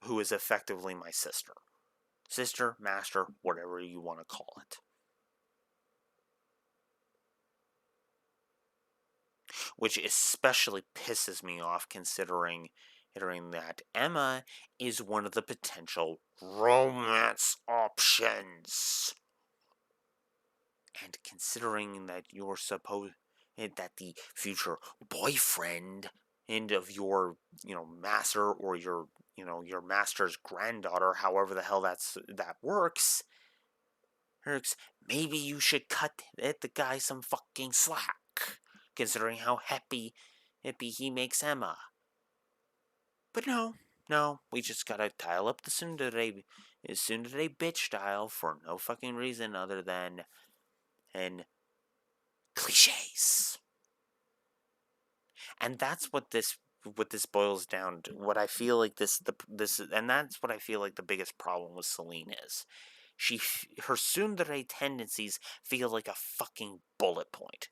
who is effectively my sister. Sister, master, whatever you want to call it. Which especially pisses me off considering that Emma is one of the potential romance options. And considering that you're supposed that the future boyfriend and of your, master, or your master's granddaughter, however the hell that works, maybe you should cut the guy some fucking slack, considering how hippie he makes Emma. But no, we just gotta dial up the tsundere bitch dial for no fucking reason other than and cliches. And that's what this boils down to. What I feel like and that's what I feel like the biggest problem with Celine is. Her tsundere tendencies feel like a fucking bullet point.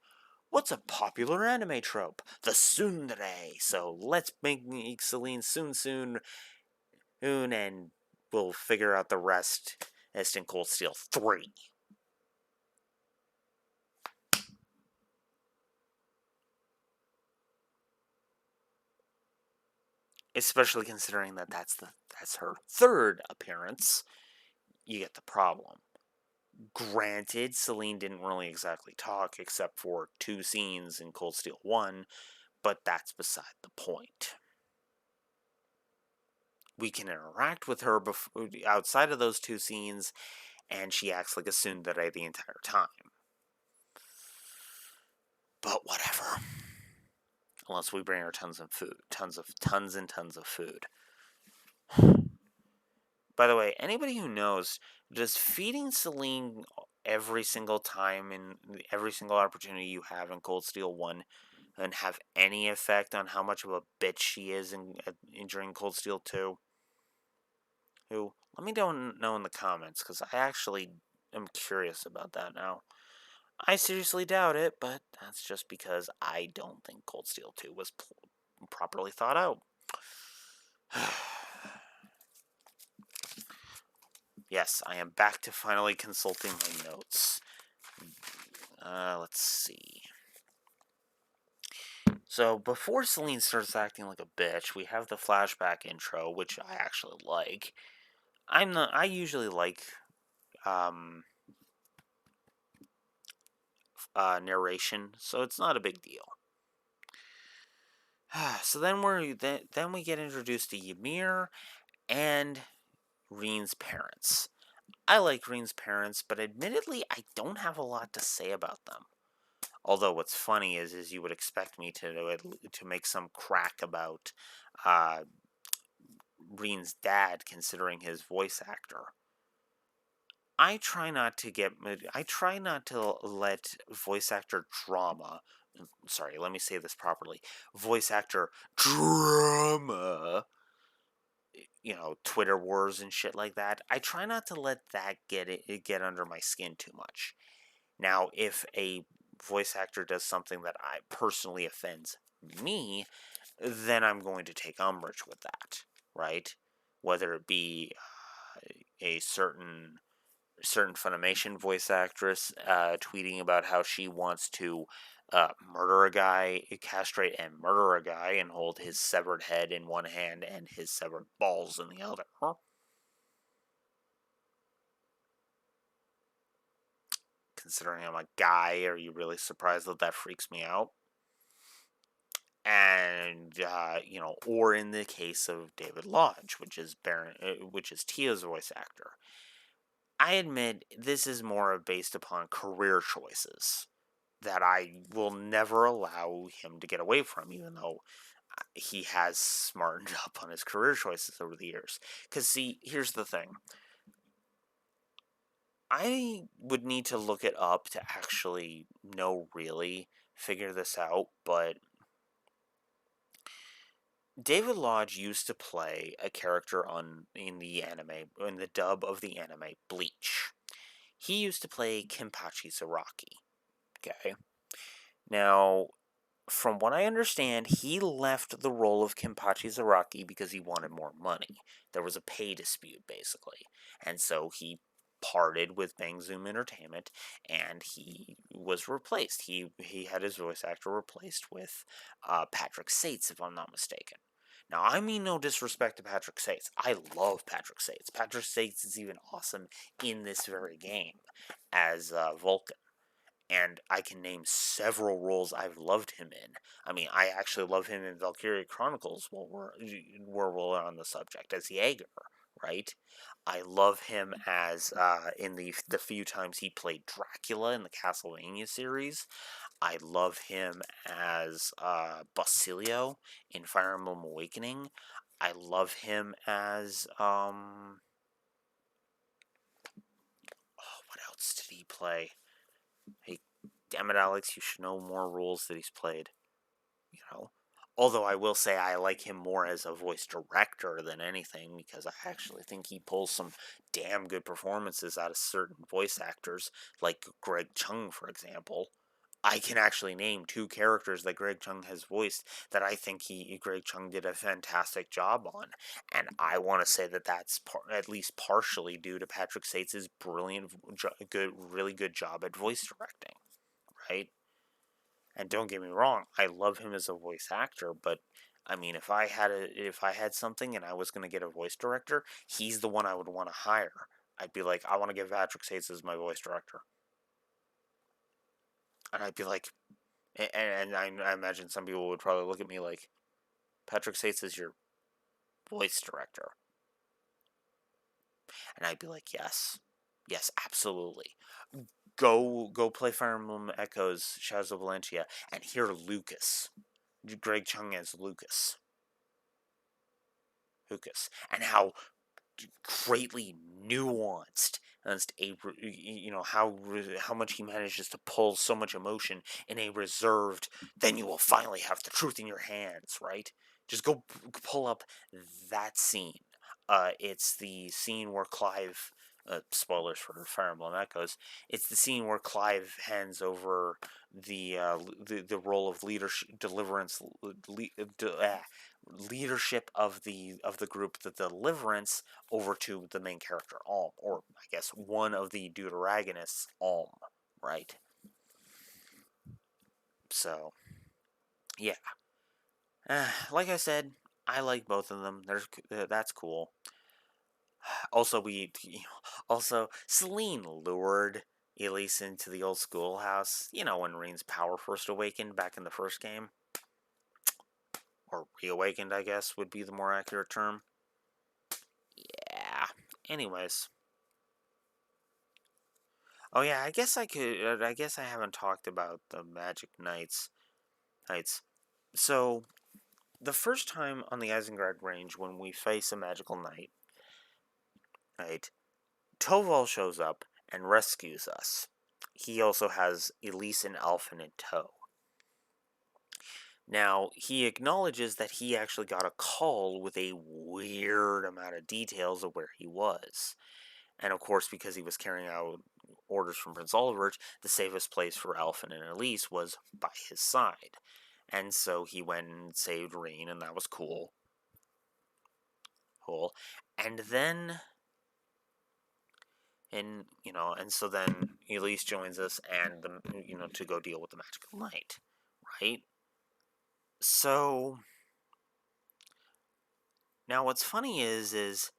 What's a popular anime trope? The tsundere. So let's make Celine soon, and we'll figure out the rest as in Cold Steel 3. Especially considering that that's her third appearance, you get the problem. Granted, Celine didn't really exactly talk except for 2 scenes in Cold Steel 1, but that's beside the point. We can interact with her outside of those 2 scenes, and she acts like a tsundere the entire time. But whatever. Unless we bring her tons and tons of food. By the way, anybody who knows, does feeding Celine every single time and every single opportunity you have in Cold Steel 1 and have any effect on how much of a bitch she is during Cold Steel 2? Who? Let me know in the comments, because I actually am curious about that now. I seriously doubt it, but that's just because I don't think Cold Steel 2 was properly thought out. Yes, I am back to finally consulting my notes. Let's see. So, before Celine starts acting like a bitch, we have the flashback intro, which I actually like. I usually like narration, so it's not a big deal. So then we get introduced to Ymir and Reen's parents. I like Reen's parents, but admittedly, I don't have a lot to say about them. Although what's funny is you would expect me to make some crack about Reen's dad, considering his voice actor. I try not to let voice actor drama. Sorry, let me say this properly. Voice actor drama. Twitter wars and shit like that. I try not to let that get under my skin too much. Now, if a voice actor does something that I personally offends me, then I'm going to take umbrage with that, right? Whether it be a certain Funimation voice actress tweeting about how she wants to murder a guy, castrate and murder a guy, and hold his severed head in one hand and his severed balls in the other. Considering I'm a guy, are you really surprised that freaks me out? And or in the case of David Lodge, which is Tia's voice actor, I admit this is more based upon career choices that I will never allow him to get away from, even though he has smartened up on his career choices over the years. Because, see, here's the thing. I would need to look it up to actually really figure this out, but David Lodge used to play a character in the dub of the anime Bleach. He used to play Kenpachi Zaraki. Okay? Now, from what I understand, he left the role of Kenpachi Zaraki because he wanted more money. There was a pay dispute, basically. And so he parted with Bang Zoom Entertainment, and he was replaced. He had his voice actor replaced with Patrick Sates, if I'm not mistaken. Now, I mean no disrespect to Patrick Sates. I love Patrick Sates. Patrick Sates is even awesome in this very game as Vulcan, and I can name several roles I've loved him in. I mean, I actually love him in Valkyria Chronicles while we're on the subject as Jaeger, right? I love him as in the few times he played Dracula in the Castlevania series. I love him as Basilio in Fire Emblem Awakening. I love him as what else did he play? Hey, damn it, Alex, you should know more roles that he's played. You know, although I will say I like him more as a voice director than anything, because I actually think he pulls some damn good performances out of certain voice actors, like Greg Chung, for example. I can actually name two characters that Greg Chung has voiced that I think Greg Chung did a fantastic job on, and I want to say that that's at least partially due to Patrick Sates' brilliant, really good job at voice directing, right? And don't get me wrong, I love him as a voice actor, but I mean, if I had something and I was going to get a voice director, he's the one I would want to hire. I'd be like, I want to get Patrick Sates as my voice director, and I'd be like, and I imagine some people would probably look at me like, Patrick Sates is your voice director, and I'd be like, yes, yes, absolutely. Go play Fire Emblem Echoes Shadows of Valentia and hear Lucas, Greg Chung as Lucas, and how greatly nuanced as a how much he manages to pull so much emotion in a reserved, then you will finally have the truth in your hands, right? Just go pull up that scene. It's the scene where Clive, spoilers for Fire Emblem Echoes, it's the scene where Clive hands over the role of leadership, leadership of the group, the Deliverance, over to the main character Alm, or I guess one of the deuteragonists, Alm, right? So yeah, like I said, I like both of them. That's cool. Also Celine lured Elise into the old schoolhouse. You know, when Reen's power first awakened back in the first game, or reawakened, I guess would be the more accurate term. Yeah. Anyways. Oh yeah, I guess I could. I guess I haven't talked about the Magic Knights. So the first time on the Isengard range when we face a magical knight, right? Toval shows up and rescues us. He also has Elise and Alphen in tow. Now, he acknowledges that he actually got a call with a weird amount of details of where he was. And of course, because he was carrying out orders from Prince Olivert, the safest place for Alphen and Elise was by his side. And so he went and saved Reen, and that was cool. Cool. And then, and so then Elise joins us, and to go deal with the Magical Knight, right? So now, what's funny is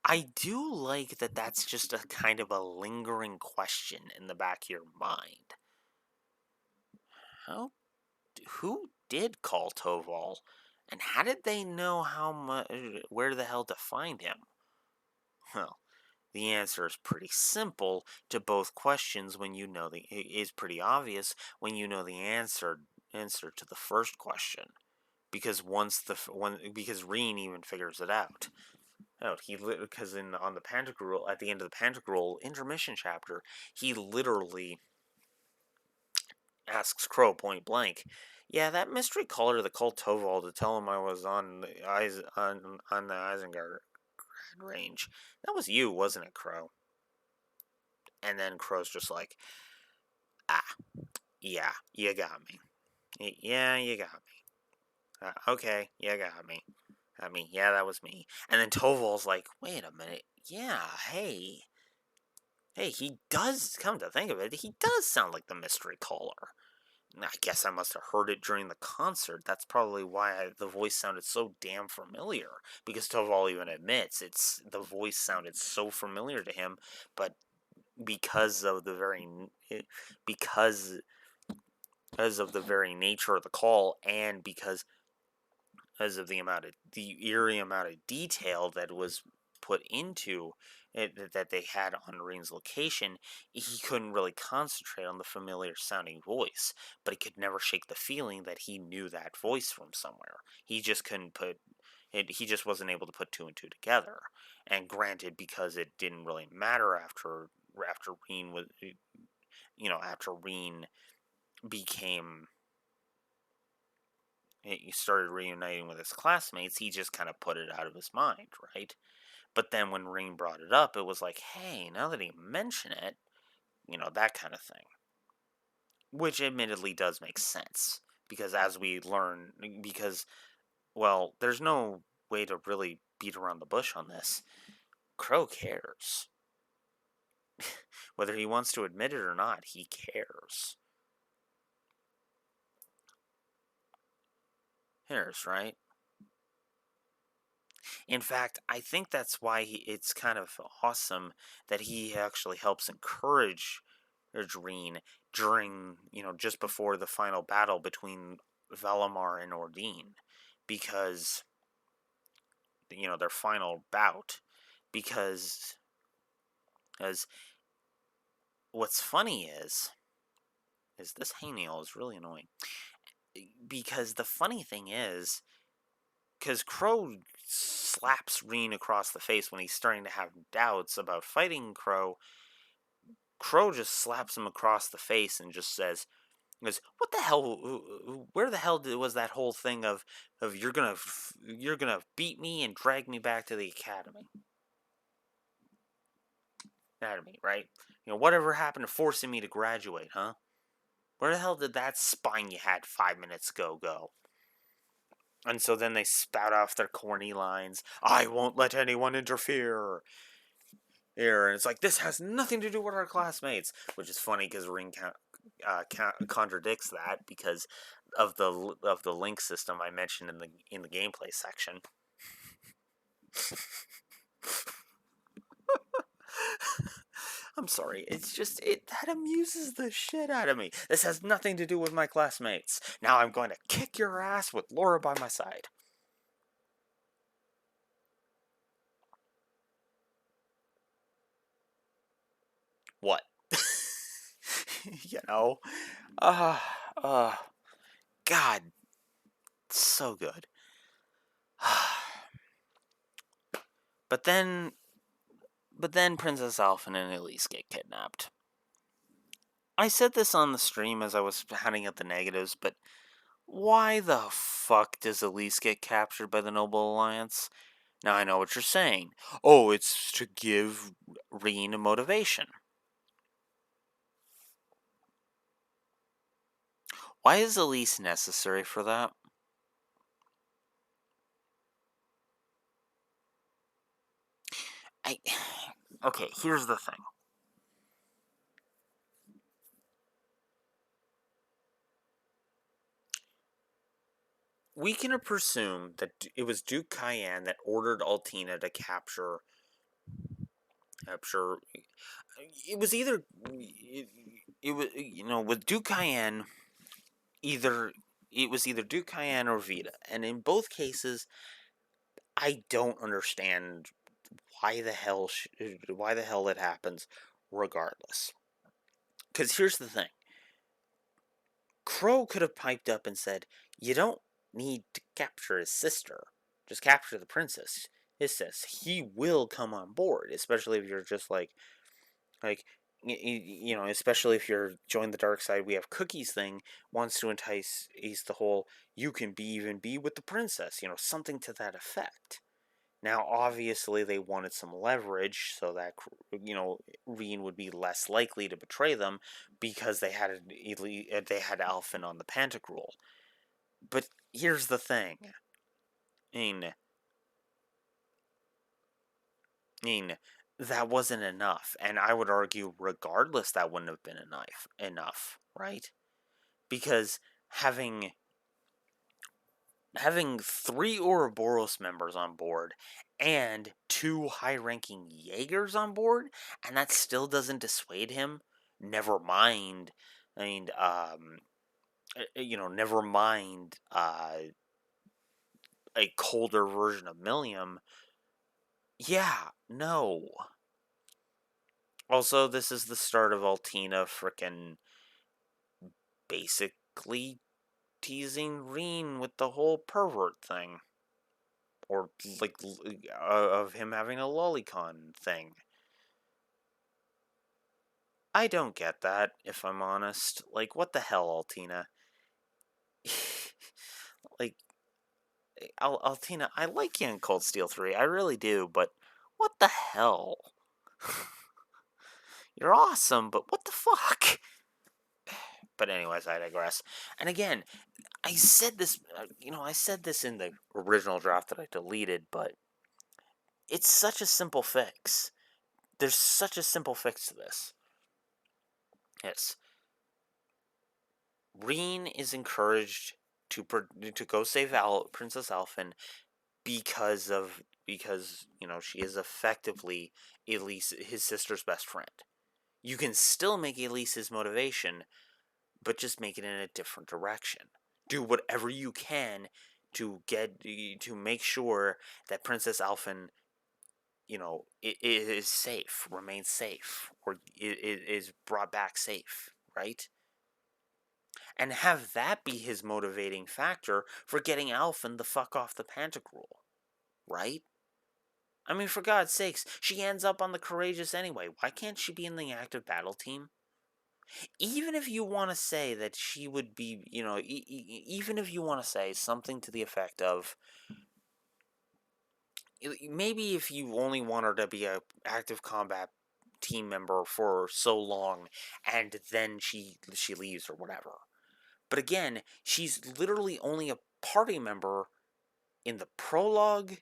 I do like that. That's just a kind of a lingering question in the back of your mind. How who did call Toval, and how did they know where the hell to find him? Well, the answer is pretty simple to both questions. Is pretty obvious when you know the answer to the first question, because because Reen even figures it out. Oh, because on the Pantagruel, at the end of the Pantagruel intermission chapter, he literally asks Crow point blank, "Yeah, that mystery caller that called Toval to tell him I was on the Isengard range. That was you, wasn't it, Crow?" And then Crow's just like, "Ah, Yeah, you got me. Yeah, you got me. Okay, you got me. I mean, yeah, that was me. And then Toval's like, wait a minute. Yeah, hey, he does, come to think of it, he does sound like the mystery caller. I guess I must have heard it during the concert. That's probably why the voice sounded so damn familiar. Because Toval even admits the voice sounded so familiar to him, but because of the very because because of the very nature of the call, and because of the eerie amount of detail that was put into it, that they had on Reen's location, he couldn't really concentrate on the familiar sounding voice, but he could never shake the feeling that he knew that voice from somewhere. He just couldn't put it, he just wasn't able to put two and two together. And granted, because it didn't really matter after Reen was, after Reen became he started reuniting with his classmates, he just kind of put it out of his mind, right? But then when Reen brought it up, it was like, hey, now that he mentioned it, that kind of thing. Which admittedly does make sense. Because as we learn, well, there's no way to really beat around the bush on this. Crow cares. Whether he wants to admit it or not, he cares. Cares, right? In fact, I think that's why it's kind of awesome that he actually helps encourage Reen during, just before the final battle between Valamar and Ordine, because, their final bout, because as what's funny is this hangnail is really annoying, because the funny thing is, because Crow slaps Reen across the face when he's starting to have doubts about fighting Crow. Crow just slaps him across the face and just says, "What the hell? Where the hell was that whole thing of you're gonna beat me and drag me back to the academy? Academy, right? Whatever happened to forcing me to graduate, huh? Where the hell did that spine you had 5 minutes ago go?" And so then they spout off their corny lines. "I won't let anyone interfere." Here, and it's like, this has nothing to do with our classmates, which is funny because Ring contradicts that because of the link system I mentioned in the gameplay section. I'm sorry, it's just that amuses the shit out of me. This has nothing to do with my classmates. Now I'm going to kick your ass with Laura by my side. What? you know, uh, uh, God, so good. But then Princess Alphen and Elise get kidnapped. I said this on the stream as I was handing out the negatives, but why the fuck does Elise get captured by the Noble Alliance? Now I know what you're saying. Oh, it's to give Reen a motivation. Why is Elise necessary for that? Okay, here's the thing. We can presume that it was Duke Cayenne that ordered Altina to capture. It was either. It was with Duke Cayenne. It was either Duke Cayenne or Vita, and in both cases, I don't understand why the hell it happens. Regardless, because here's the thing. Crow could have piped up and said, "You don't need to capture his sister. Just capture the princess." His sis. He will come on board, especially if you're just like, especially if you're join the dark side. We have Cookies thing wants to entice the whole. You can even be with the princess. Something to that effect. Now, obviously, they wanted some leverage so that, Reen would be less likely to betray them because they had Alphen on the Pantagruel. But here's the thing. I mean, that wasn't enough. And I would argue, regardless, that wouldn't have been enough, right? Because having having 3 Ouroboros members on board and 2 high-ranking Jaegers on board, and that still doesn't dissuade him. Never mind. I mean, never mind a colder version of Millium. Yeah, no. Also, this is the start of Altina frickin' basically teasing Reen with the whole pervert thing. Or, like, of him having a lolicon thing. I don't get that, if I'm honest. Like, what the hell, Altina? Like, Altina, I like you in Cold Steel 3, I really do, but what the hell? You're awesome, but what the fuck? But anyways, I digress. And again, I said this, I said this in the original draft that I deleted, but it's such a simple fix. There's such a simple fix to this. Yes. Reen is encouraged to go save Princess Alphen because she is effectively Elise, his sister's best friend. You can still make Elise his motivation, but just make it in a different direction. Do whatever you can to make sure that Princess Alphen, is safe, remains safe, or is brought back safe, right? And have that be his motivating factor for getting Alphen the fuck off the Pantagruel, right? I mean, for God's sakes, she ends up on the Courageous anyway. Why can't she be in the active battle team? Even if you want to say that she would be, even if you want to say something to the effect of, maybe if you only want her to be a active combat team member for so long, and then she leaves or whatever. But again, she's literally only a party member in the prologue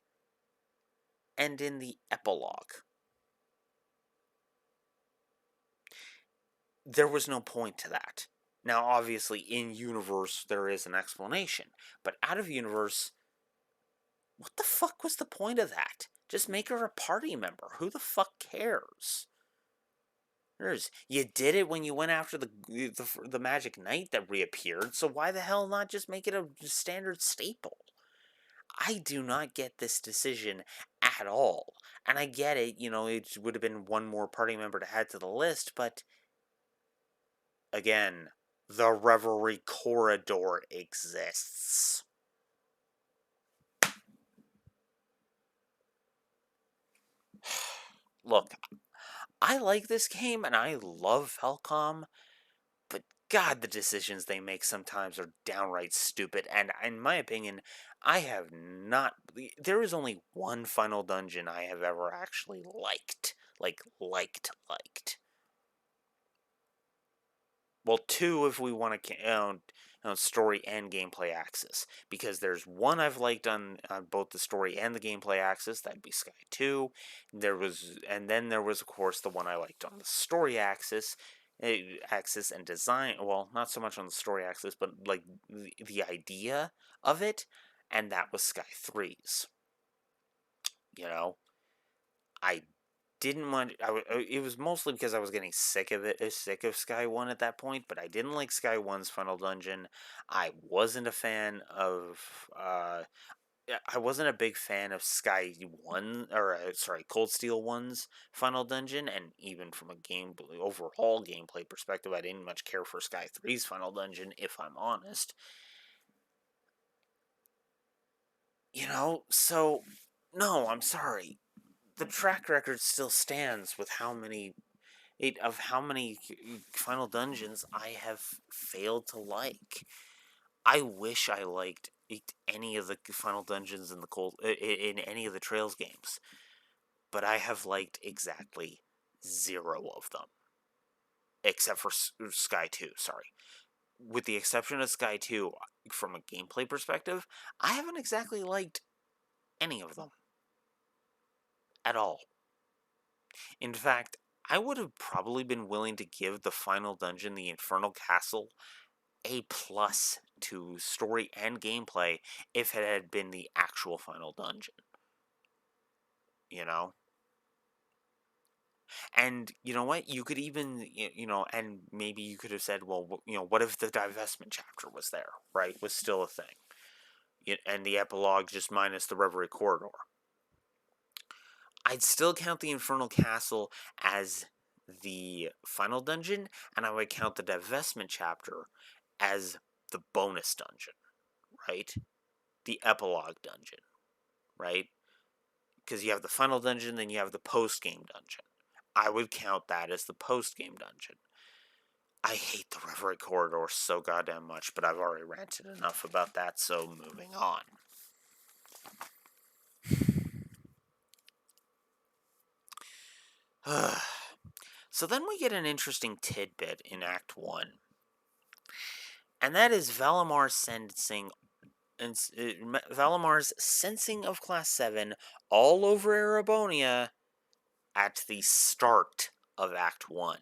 and in the epilogue. There was no point to that. Now, obviously, in universe, there is an explanation. But out of universe, what the fuck was the point of that? Just make her a party member. Who the fuck cares? You did it when you went after the Magic Knight that reappeared, so why the hell not just make it a standard staple? I do not get this decision at all. And I get it, it would have been one more party member to add to the list, but again, the Revelry Corridor exists. Look, I like this game and I love Falcom, but God, the decisions they make sometimes are downright stupid. And in my opinion, I have not. There is only one final dungeon I have ever actually liked. Liked. Well, 2 if we want to count story and gameplay axis. Because there's one I've liked on both the story and the gameplay axis. That'd be Sky 2. And then there was, of course, the one I liked on the story axis. Axis and design. Well, not so much on the story axis, but like the idea of it. And that was Sky 3's. I didn't want. It was mostly because I was getting sick of it, sick of Sky 1 at that point. But I didn't like Sky 1's final dungeon. I wasn't a fan of. I wasn't a big fan of Sky 1, or Cold Steel 1's final dungeon, and even from a overall gameplay perspective, I didn't much care for Sky 3's final dungeon, if I'm honest. So no, I'm sorry. The track record still stands with how many final dungeons I have failed to like. I wish I liked any of the final dungeons in in any of the Trails games, but I have liked exactly 0 of them, except for Sky 2. Sorry, with the exception of Sky 2, from a gameplay perspective, I haven't exactly liked any of them at all. In fact, I would have probably been willing to give the final dungeon, the Infernal Castle, A plus to story and gameplay if it had been the actual final dungeon. You know? And you know what? You could even, and maybe you could have said, well, what if the divestment chapter was there, right? Was still a thing. And the epilogue just minus the Reverie Corridor. I'd still count the Infernal Castle as the final dungeon, and I would count the divestment chapter as the bonus dungeon, right? The epilogue dungeon, right? Because you have the final dungeon, then you have the post-game dungeon. I would count that as the post-game dungeon. I hate the Reverie Corridor so goddamn much, but I've already ranted enough about that, so moving on. So then we get an interesting tidbit in Act 1. And that is Valamar's sensing of Class 7 all over Erebonia at the start of Act 1.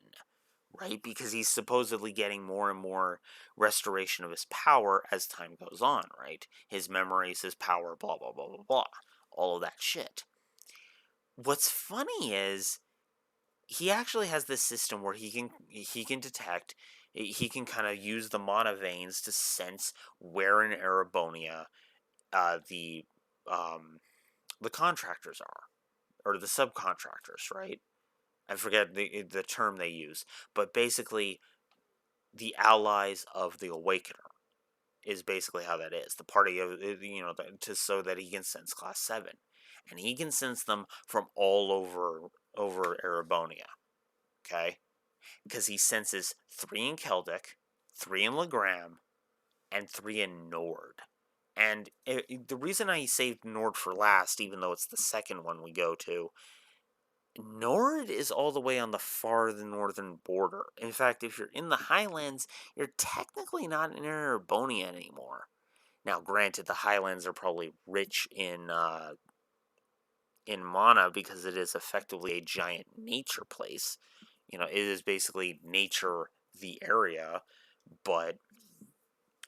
Right? Because he's supposedly getting more and more restoration of his power as time goes on, right? His memories, his power, blah, blah, blah, blah, blah. All of that shit. What's funny is he actually has this system where he can detect, he can kind of use the mana veins to sense where in Erebonia the contractors are, or the subcontractors, right? I forget the term they use, but basically the allies of the Awakener is basically how that is. The party of, so that he can sense Class 7. And he can sense them from all over Erebonia. Okay? Because he senses 3 in Keldic, 3 in Legram, and 3 in Nord. And the reason I saved Nord for last, even though it's the second one we go to, Nord is all the way on the far northern border. In fact, if you're in the Highlands, you're technically not in Erebonia anymore. Now, granted, the Highlands are probably rich in mana because it is effectively a giant nature place. It is basically nature, the area, but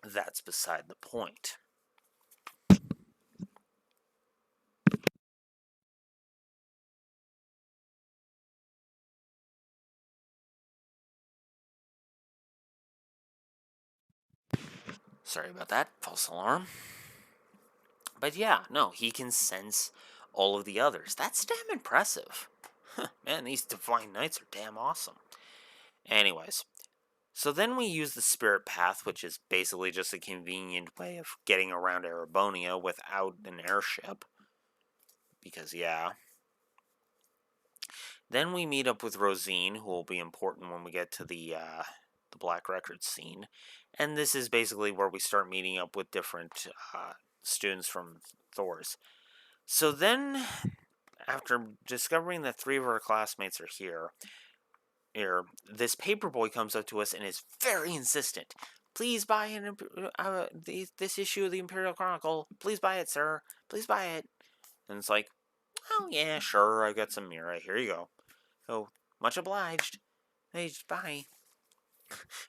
that's beside the point. Sorry about that, false alarm. But yeah, no, he can sense all of the others. That's damn impressive. Man, these Divine Knights are damn awesome. Anyways, so then we use the Spirit Path, which is basically just a convenient way of getting around Erebonia without an airship. Because, yeah. Then we meet up with Rosine, who will be important when we get to the Black Records scene. And this is basically where we start meeting up with different students from Thor's. So then, after discovering that 3 of our classmates are here, this paperboy comes up to us and is very insistent. Please buy this issue of the Imperial Chronicle. Please buy it, sir. Please buy it. And it's like, oh yeah, sure. I got some Mira. Here you go. Oh, much obliged. Hey, bye.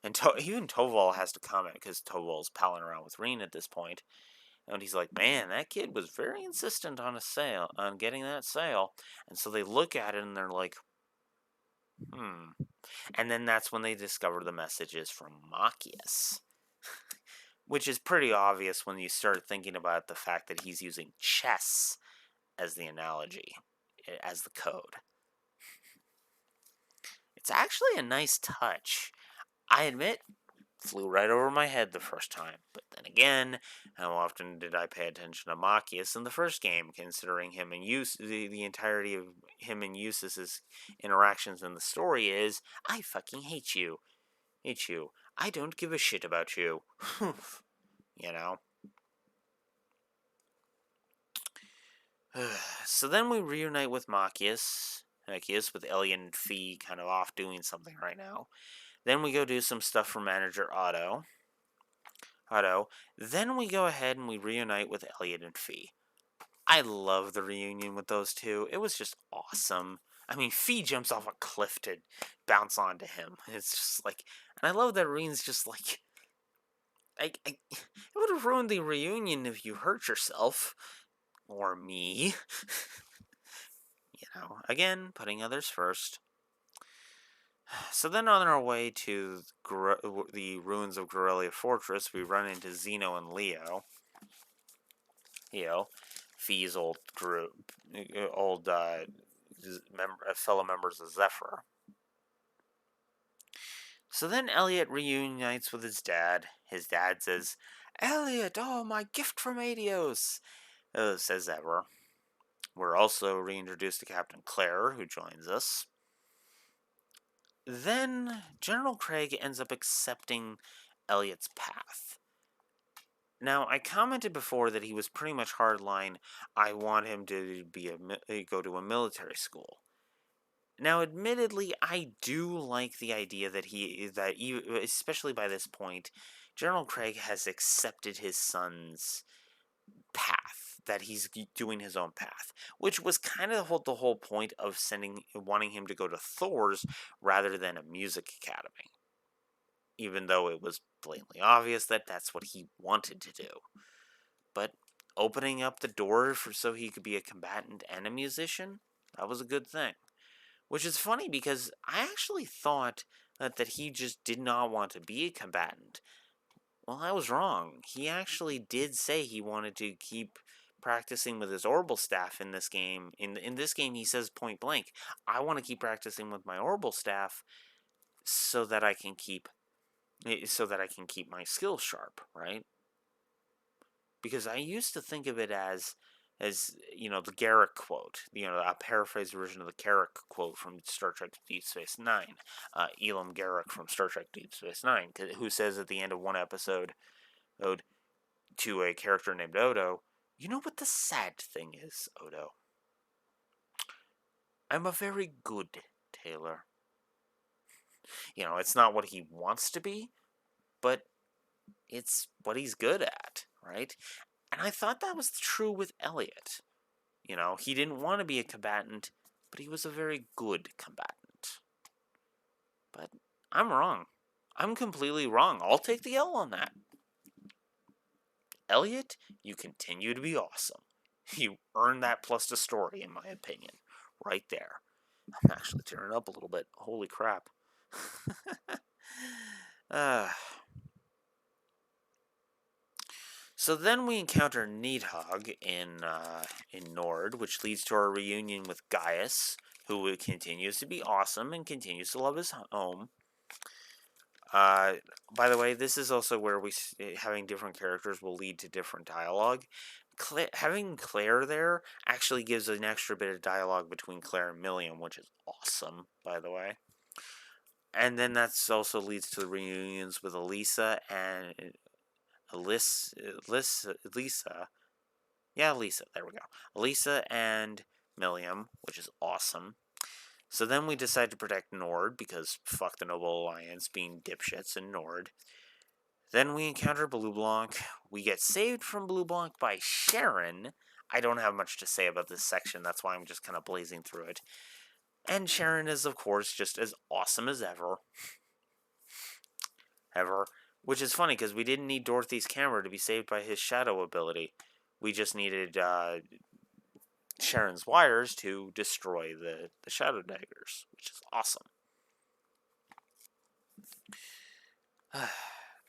And even Toval has to comment because Toval's palling around with Reen at this point. And he's like, man, that kid was very insistent on getting that sale. And so they look at it and they're like, And then that's when they discover the messages from Machias. Which is pretty obvious when you start thinking about the fact that he's using chess as the analogy, as the code. It's actually a nice touch. I admit, flew right over my head the first time. But then again, how often did I pay attention to Machias in the first game, considering him and the entirety of him and Eustace's interactions in the story is, I fucking hate you. Hate you. I don't give a shit about you. You know? So then we reunite with Machias, with Elliot and Fee kind of off doing something right now. Then we go do some stuff for manager Otto. Then we go ahead and we reunite with Elliot and Fee. I love the reunion with those two. It was just awesome. I mean, Fee jumps off a cliff to bounce onto him. It's just like, and I love that Reen's just like, it would have ruined the reunion if you hurt yourself. Or me. Again, putting others first. So then on our way to the ruins of Gorelia Fortress, we run into Zeno and Leo. Fee's old group, fellow members of Zephyr. So then Elliot reunites with his dad. His dad says, "Elliot, oh, my gift from Adios," says ever. We're also reintroduced to Captain Claire, who joins us. Then General Craig ends up accepting Elliot's path. Now, I commented before that he was pretty much hardline. I want him to go to a military school. Now, admittedly, I do like the idea that especially by this point, General Craig has accepted his son's path, that he's doing his own path, which was kind of the whole point of wanting him to go to Thor's rather than a music academy, even though it was blatantly obvious that that's what he wanted to do. But opening up the door so he could be a combatant and a musician, that was a good thing. Which is funny because I actually thought that he just did not want to be a combatant. Well, I was wrong. He actually did say he wanted to keep practicing with his orbital staff in this game. In this game, he says point blank, "I want to keep practicing with my orbital staff so that I can keep my skills sharp," right? Because I used to think of it as the Garrick quote, a paraphrased version of the Garrick quote from Star Trek Deep Space Nine, Elam Garrick from Star Trek Deep Space Nine, who says at the end of one episode to a character named Odo, "You know what the sad thing is, Odo? I'm a very good tailor." It's not what he wants to be, but it's what he's good at, right? And I thought that was true with Elliot. He didn't want to be a combatant, but he was a very good combatant. But I'm wrong. I'm completely wrong. I'll take the L on that. Elliot, you continue to be awesome. You earned that plus the story, in my opinion. Right there. I'm actually tearing up a little bit. Holy crap. So then we encounter Needhog in Nord, which leads to our reunion with Gaius, who continues to be awesome and continues to love his home. By the way, this is also where having different characters will lead to different dialogue. Having Claire there actually gives an extra bit of dialogue between Claire and Milliam, which is awesome, by the way. And then that also leads to the reunions with Elisa and Lisa. Yeah, Lisa. There we go. Lisa and Milliam, which is awesome. So then we decide to protect Nord, because fuck the Noble Alliance being dipshits in Nord. Then we encounter Blue Blanc. We get saved from Blue Blanc by Sharon. I don't have much to say about this section, that's why I'm just kind of blazing through it. And Sharon is, of course, just as awesome as ever. Which is funny, because we didn't need Dorothy's camera to be saved by his shadow ability. We just needed Sharon's wires to destroy the shadow daggers, which is awesome.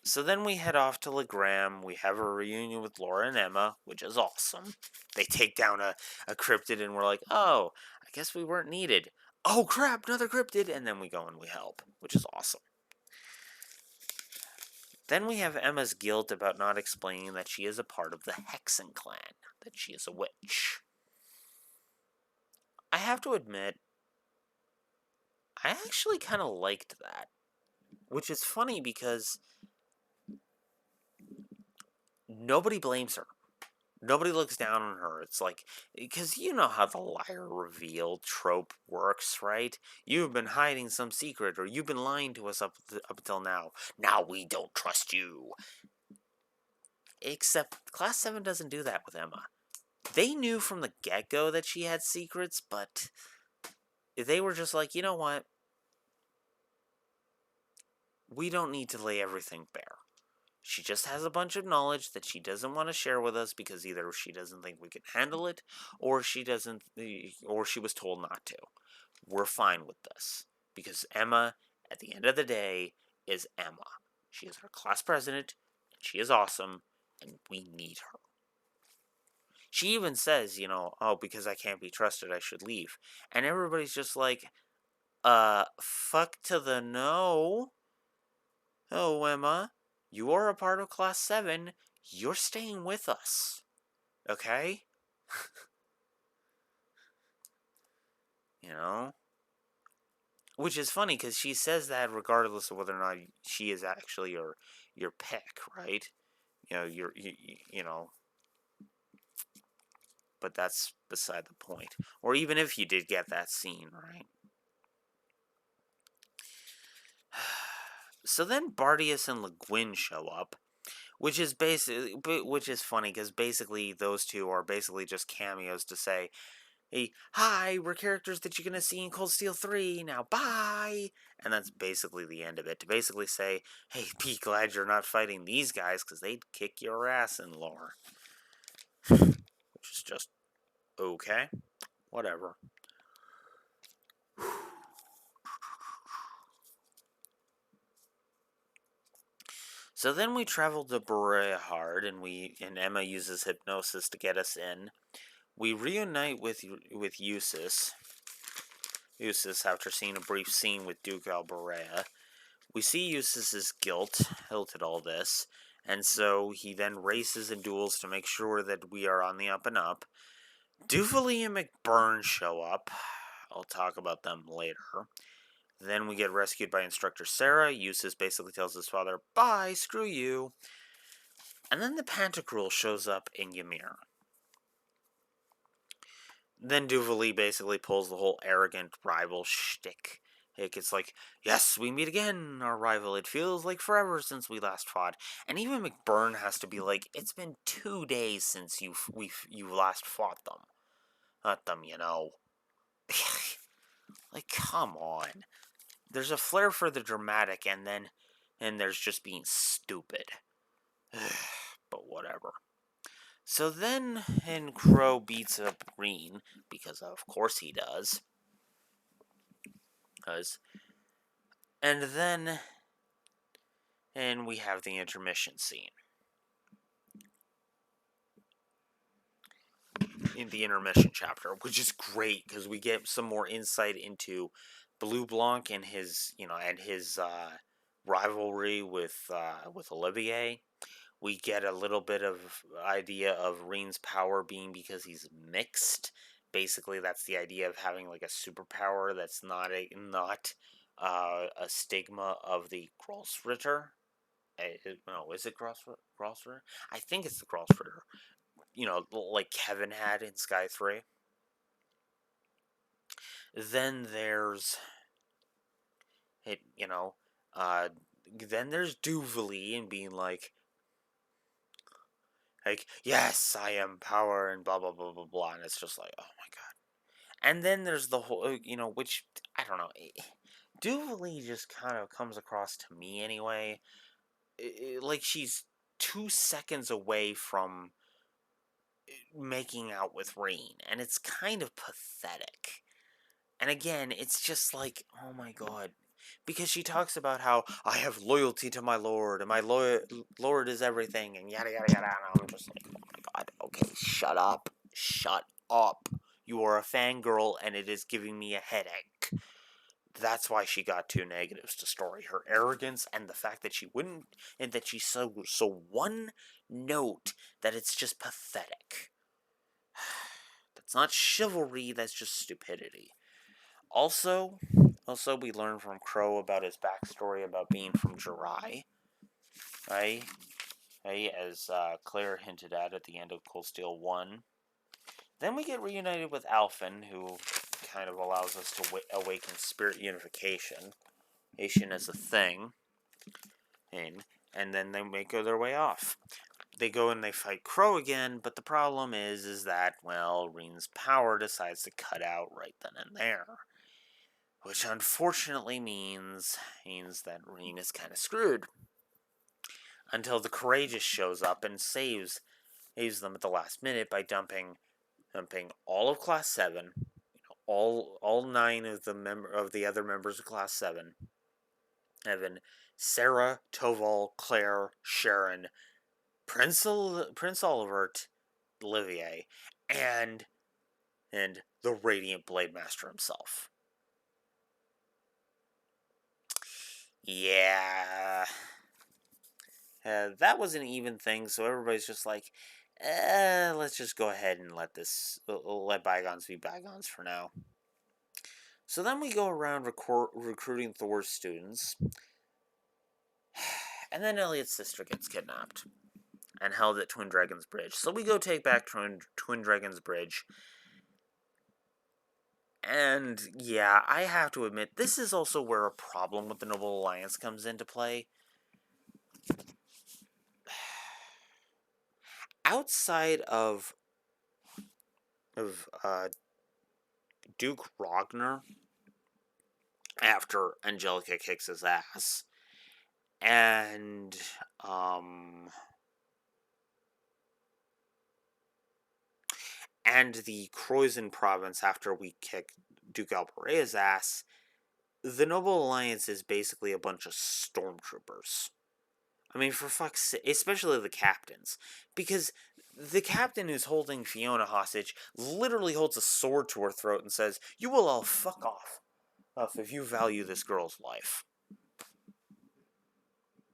So then we head off to Legram. We have a reunion with Laura and Emma, which is awesome. They take down a cryptid, and we're like, oh, I guess we weren't needed. Oh crap, another cryptid! And then we go and we help, which is awesome. Then we have Emma's guilt about not explaining that she is a part of the Hexen clan, that she is a witch. I have to admit, I actually kind of liked that. Which is funny because nobody blames her. Nobody looks down on her. It's like, because you know how the liar reveal trope works, right? You've been hiding some secret, or you've been lying to us up until now. Now we don't trust you. Except Class 7 doesn't do that with Emma. They knew from the get-go that she had secrets, but they were just like, you know what? We don't need to lay everything bare. She just has a bunch of knowledge that she doesn't want to share with us because either she doesn't think we can handle it, or she doesn't, or she was told not to. We're fine with this because Emma, at the end of the day, is Emma. She is our class president, and she is awesome, and we need her. She even says, oh, because I can't be trusted, I should leave. And everybody's just like, fuck to the no. Oh, Emma, you are a part of Class 7. You're staying with us. Okay? You know? Which is funny because she says that regardless of whether or not she is actually your pick, right? You know, but that's beside the point. Or even if you did get that scene, right? So then Bardius and Le Guin show up, which is funny because basically those two are basically just cameos to say, "Hey, hi, we're characters that you're gonna see in Cold Steel 3. Now, bye." And that's basically the end of it. To basically say, "Hey, be glad you're not fighting these guys because they'd kick your ass in lore," which is just okay, whatever. So then we travel to Berehard, and Emma uses hypnosis to get us in. We reunite with Eustace. Eustace, after seeing a brief scene with Duke Alberea, we see Eustace's guilt at all this, and so he then races and duels to make sure that we are on the up and up. Duvalie and McBurn show up. I'll talk about them later. Then we get rescued by Instructor Sarah. Eustace basically tells his father, "Bye, screw you." And then the Pantagruel shows up in Ymir. Then Duvalie basically pulls the whole arrogant rival shtick. It's like, "Yes, we meet again, our rival. It feels like forever since we last fought." And even McBurn has to be like, "It's been 2 days since you last fought them. Not them, Like, come on. There's a flair for the dramatic, and there's just being stupid. But whatever. So then, and Crow beats up Green, because of course he does. And then, and we have the intermission scene. In the intermission chapter, which is great, because we get some more insight into Blue Blanc and his, rivalry with Olivier. We get a little bit of idea of Reen's power being because he's mixed. Basically, that's the idea of having like a superpower that's not a stigma of the Grossritter. No, is it Grossritter? I think it's the Grossritter. Like Kevin had in Sky 3. Then there's it, then there's Duvalie and being like, yes, I am power and blah blah blah blah blah, and it's just like, oh my god. And then there's the whole, which I don't know, Duvalie just kind of comes across to me anyway, like she's 2 seconds away from making out with Reen, and it's kind of pathetic. And again, it's just like, oh my god. Because she talks about how I have loyalty to my lord, and my lord is everything, and yada yada yada. And I'm just like, oh my god, okay, shut up. Shut up. You are a fangirl, and it is giving me a headache. That's why she got 2 negatives to story. Her arrogance and the fact that she wouldn't, and that she's so one note that it's just pathetic. That's not chivalry, that's just stupidity. Also, we learn from Crow about his backstory about being from Jirai, right? Hey, as Claire hinted at the end of Cold Steel 1. Then we get reunited with Alphen, who kind of allows us to awaken spirit unification. Asian is a thing. And then they make their way off. They go and they fight Crow again, but the problem is that, well, Reen's power decides to cut out right then and there. Which unfortunately means that Reen is kind of screwed. Until the Courageous shows up and saves them at the last minute by dumping all of Class 7, all 9 of the other members of Class 7, Evan, Sarah, Toval, Claire, Sharon, Prince Olivert, Olivier, and the Radiant Blade Master himself. Yeah. That was an even thing, so everybody's just like, let's just go ahead and let bygones be bygones for now. So then we go around recruiting Thor's students, and then Elliot's sister gets kidnapped and held at Twin Dragon's Bridge. So we go take back Twin Dragon's Bridge. And yeah, I have to admit, this is also where a problem with the Noble Alliance comes into play. Outside of Duke Ragnar, after Angelica kicks his ass, and the Croizen province after we kick Duke Alparea's ass, the Noble Alliance is basically a bunch of stormtroopers. I mean, for fuck's sake, especially the captains. Because the captain who's holding Fiona hostage literally holds a sword to her throat and says, "You will all fuck off if you value this girl's life."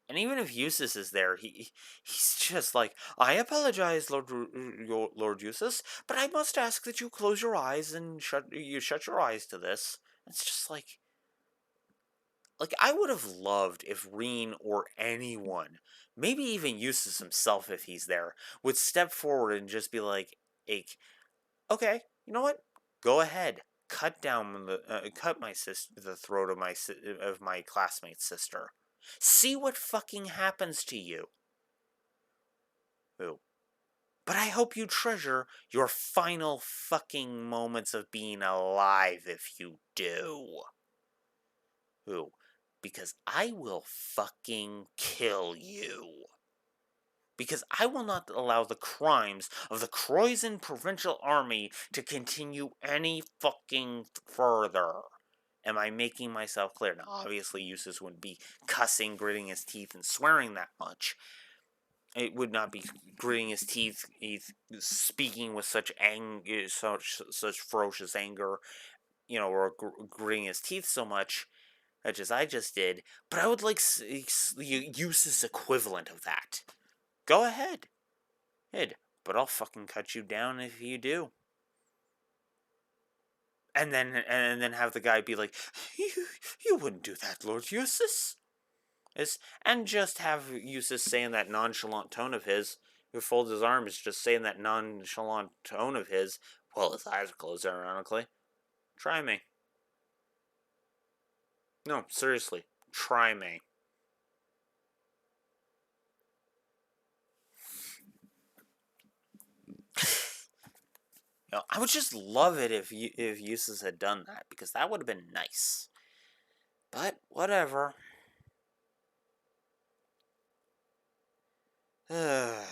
And even if Eustace is there, he's just like, "I apologize, Lord Eustace, but I must ask that you close your eyes and shut your eyes to this." It's just like I would have loved if Reen or anyone, maybe even Eustace himself if he's there, would step forward and just be like, okay, you know what? Go ahead, cut the throat of my classmate's sister. See what fucking happens to you. Ooh. But I hope you treasure your final fucking moments of being alive if you do. Ooh. Because I will fucking kill you. Because I will not allow the crimes of the Croizen Provincial Army to continue any fucking further. Am I making myself clear? Now, obviously, Eustace wouldn't be cussing, gritting his teeth, and swearing that much. It would not be gritting his teeth, speaking with such such ferocious anger, or gritting his teeth so much, such as I just did. But I would like Eustace's equivalent of that. Go ahead. But I'll fucking cut you down if you do. And then have the guy be like, you wouldn't do that, Lord Eustace. And just have Eustace saying that nonchalant tone of his, who folds his arms, just saying that nonchalant tone of his, while his eyes are closed, ironically. Try me. No, seriously. Try me. I would just love it if Eustace had done that, because that would have been nice. But whatever. Where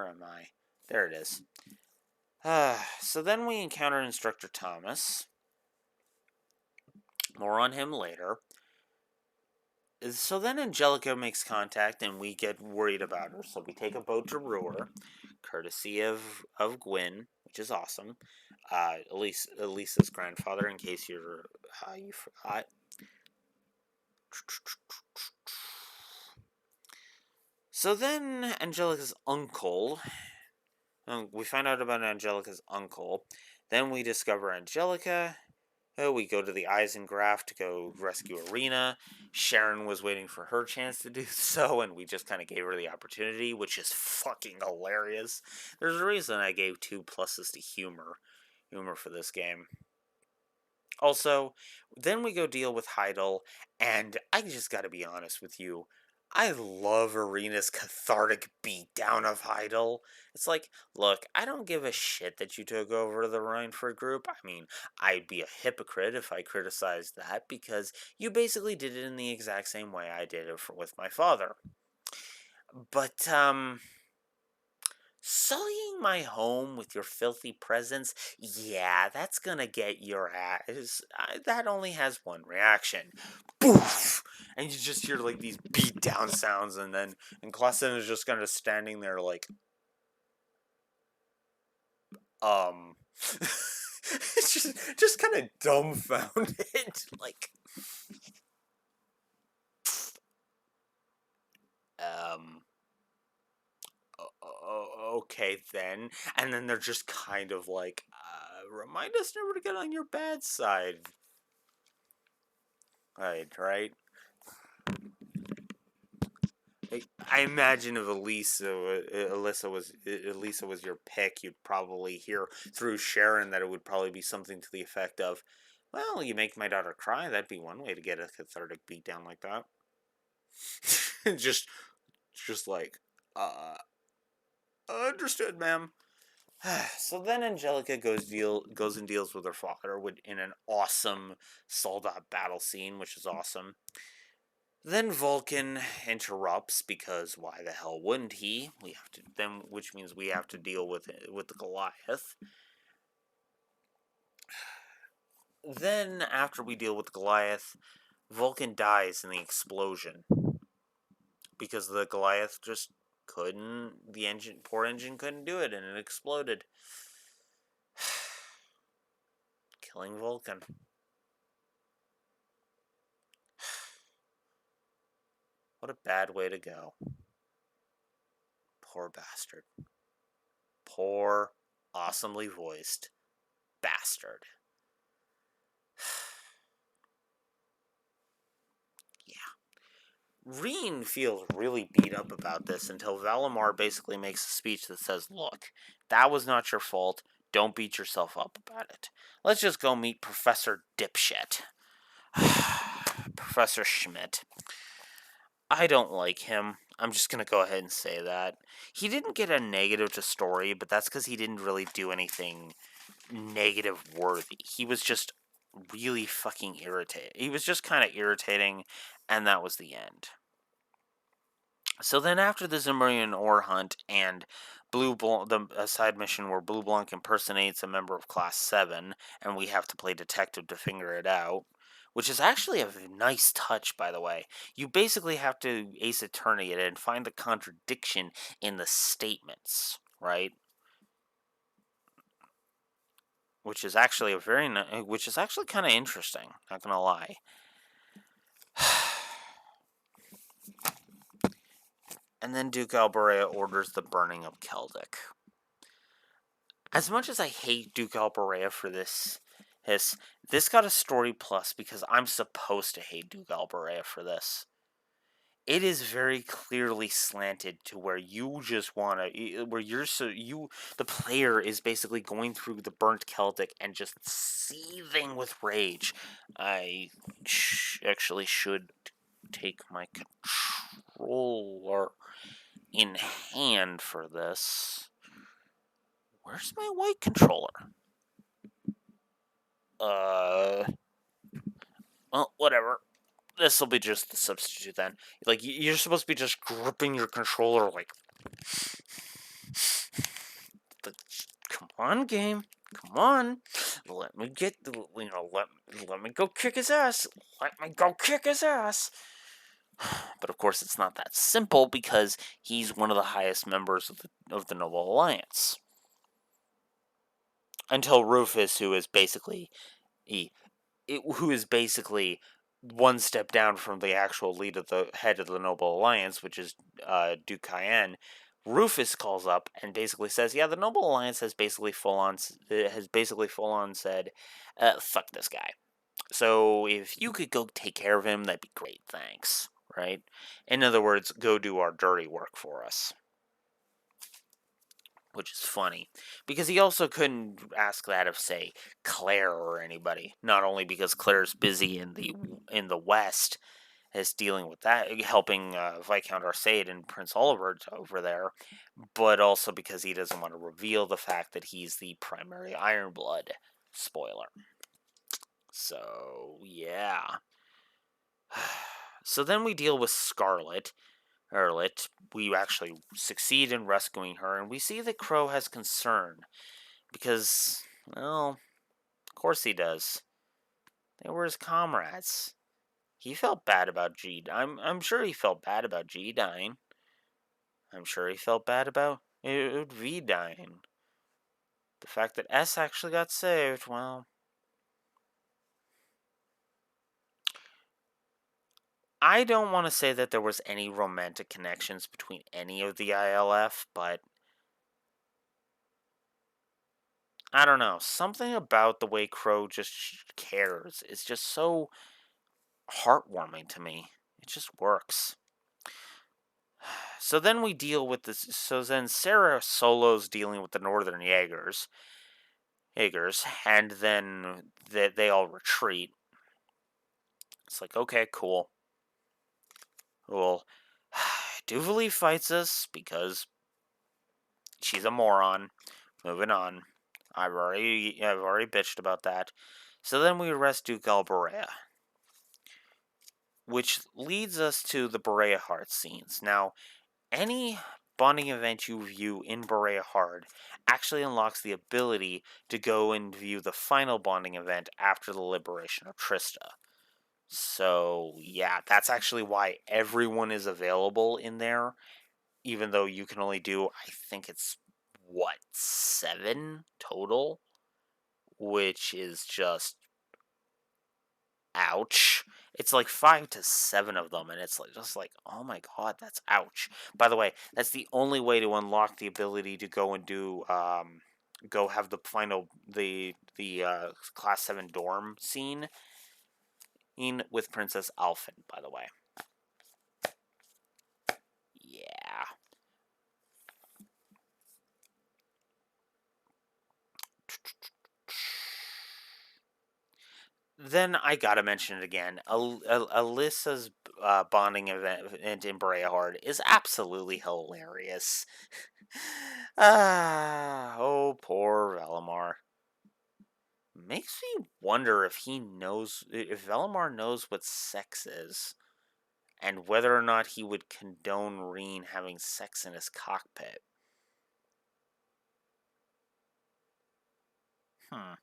am I? There it is. So then we encounter Instructor Thomas. More on him later. So then Angelica makes contact and we get worried about her. So we take a boat to Ruhr, courtesy of Gwyn, which is awesome. Elisa's grandfather, in case you forgot. So then Angelica's uncle, we find out about Angelica's uncle. Then we discover Angelica, We go to the Eisengraf to go rescue Arena. Sharon was waiting for her chance to do so, and we just kind of gave her the opportunity, which is fucking hilarious. There's a reason I gave 2 pluses to humor for this game. Also, then we go deal with Heidel, and I just gotta be honest with you. I love Arena's cathartic beatdown of Heidel. It's like, look, I don't give a shit that you took over the Rhineford group. I mean, I'd be a hypocrite if I criticized that, because you basically did it in the exact same way I did it with my father. But, sullying my home with your filthy presence, yeah, that's gonna get your ass. That only has one reaction. Boof! And you just hear like these beat down sounds, and Klassen is just kind of standing there like, um. It's just kind of dumbfounded. Like, um. Okay then. And then they're just kind of like, remind us never to get on your bad side. Right? I imagine if Elisa was your pick, you'd probably hear through Sharon that it would probably be something to the effect of, "Well, you make my daughter cry. That'd be one way to get a cathartic beatdown like that." just, just like, uh, understood, ma'am. So then Angelica goes and deals with her father in an awesome soldat battle scene, which is awesome. Then Vulcan interrupts because why the hell wouldn't he? We have to then, which means we have to deal with the Goliath. Then after we deal with Goliath, Vulcan dies in the explosion because the Goliath just couldn't. The poor engine couldn't do it, and it exploded, killing Vulcan. What a bad way to go. Poor bastard. Poor, awesomely voiced bastard. Reen feels really beat up about this until Valimar basically makes a speech that says, "Look, that was not your fault. Don't beat yourself up about it. Let's just go meet Professor Dipshit." Professor Schmidt. I don't like him. I'm just going to go ahead and say that. He didn't get a negative to story, but that's because he didn't really do anything negative worthy. He was just really fucking irritating. He was just kind of irritating, and that was the end. So then after the Zimmerian ore hunt and the side mission where Blue Blanc impersonates a member of Class 7, and we have to play detective to figure it out, which is actually a nice touch, by the way. You basically have to Ace Attorney it and find the contradiction in the statements, right? Which is actually which is actually kind of interesting, not gonna lie. And then Duke Alberea orders the burning of Keldic. As much as I hate Duke Alberea for this got a story plus because I'm supposed to hate Duke Alberea for this. It is very clearly slanted to where you just want to, the player is basically going through the burnt Celtic and just seething with rage. I actually should take my controller in hand for this. Where's my white controller? Well, whatever. This will be just the substitute then. Like, you're supposed to be just gripping your controller like... Come on, game. Come on. Let me get... let me go kick his ass. Let me go kick his ass. But of course, it's not that simple because he's one of the highest members of the Noble Alliance. Until Rufus, who is basically one step down from the actual head of the Noble Alliance, which is Duke Cayenne. Rufus calls up and basically says, "Yeah, the Noble Alliance has basically full on said, fuck this guy." So if you could go take care of him, that'd be great, thanks. Right? In other words, go do our dirty work for us. Which is funny, because he also couldn't ask that of, say, Claire or anybody. Not only because Claire's busy in the West, is dealing with that, helping Viscount Arcade and Prince Oliver over there, but also because he doesn't want to reveal the fact that he's the primary Ironblood. Spoiler. So, yeah. So then we deal with Scarlet. We actually succeed in rescuing her, and we see that Crow has concern. Because, well, of course he does. They were his comrades. He felt bad about G. I'm sure he felt bad about G dying. I'm sure he felt bad about V dying. The fact that S actually got saved, well, I don't want to say that there was any romantic connections between any of the ILF, but I don't know. Something about the way Crow just cares is just so heartwarming to me. It just works. So then we deal with this. So then Sarah solos dealing with the Northern Jaegers, and then they all retreat. It's like, okay, cool. Well, Duvalie fights us because she's a moron. Moving on. I've already bitched about that. So then we arrest Duke Alberea, which leads us to the Berea Heart scenes. Now, any bonding event you view in Berea Hard actually unlocks the ability to go and view the final bonding event after the liberation of Trista. So, yeah, that's actually why everyone is available in there, even though you can only do, I think it's, 7 total? Which is just ouch. It's like 5 to 7 of them, and it's like just like, oh my god, that's ouch. By the way, that's the only way to unlock the ability to go and do go have the final class 7 dorm scene in with Princess Alphen, by the way. Yeah. Then I gotta mention it again. Alyssa's bonding event in Brayhard is absolutely hilarious. Oh, poor Valimar. Makes me wonder if Valimar knows what sex is, and whether or not he would condone Reen having sex in his cockpit. Hmm.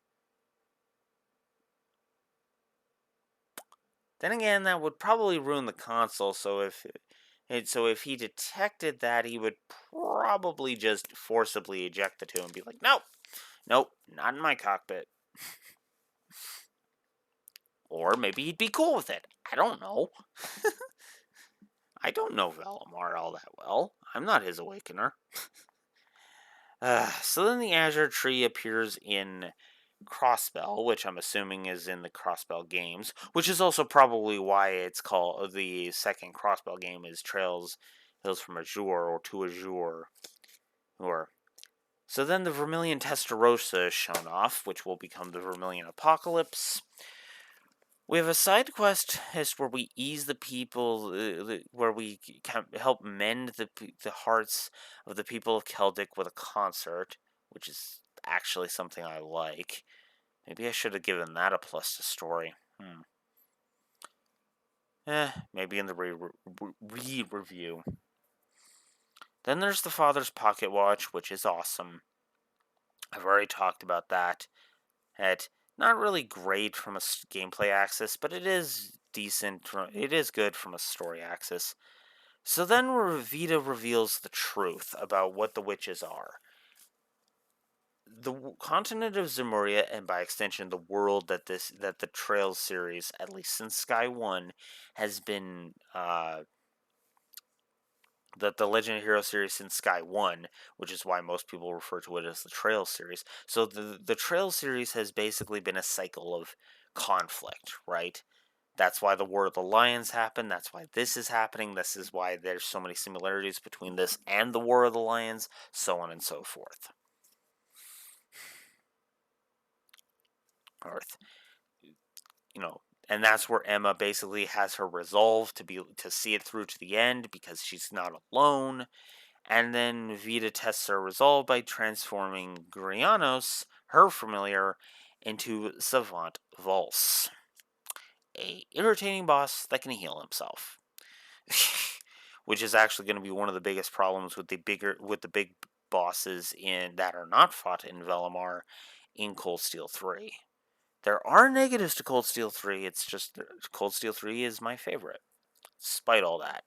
Then again, that would probably ruin the console. So if he detected that, he would probably just forcibly eject the two and be like, "Nope, nope, not in my cockpit." Or maybe he'd be cool with it. I don't know. I don't know Valimar all that well. I'm not his awakener. So then the Azure Tree appears in Crossbell, which I'm assuming is in the Crossbell games, which is also probably why it's called the second Crossbell game is Trails Hills from Azure or to Azure. Or so then the Vermilion Testarossa is shown off, which will become the Vermilion Apocalypse. We have a side quest where we ease the people, where we can help mend the hearts of the people of Keldic with a concert, which is actually something I like. Maybe I should have given that a plus to story. Maybe in the re-review. Then there's the Father's Pocket Watch, which is awesome. I've already talked about that. It's not really great from a gameplay axis, but it is decent. It is good from a story axis. So then Vita reveals the truth about what the witches are. The continent of Zemuria, and by extension the world that the Trails series, at least since Sky 1, has been that the Legend of Heroes series since Sky 1, which is why most people refer to it as the Trails series. So the Trails series has basically been a cycle of conflict, right? That's why the War of the Lions happened. That's why this is happening. This is why there's so many similarities between this and the War of the Lions, so on and so forth. Earth, and that's where Emma basically has her resolve to see it through to the end because she's not alone. And then Vita tests her resolve by transforming Grianos, her familiar, into Savant Valse, a irritating boss that can heal himself. Which is actually going to be one of the biggest problems with the big bosses that are not fought in Velimar in Cold Steel 3. There are negatives to Cold Steel 3. It's just Cold Steel 3 is my favorite, despite all that.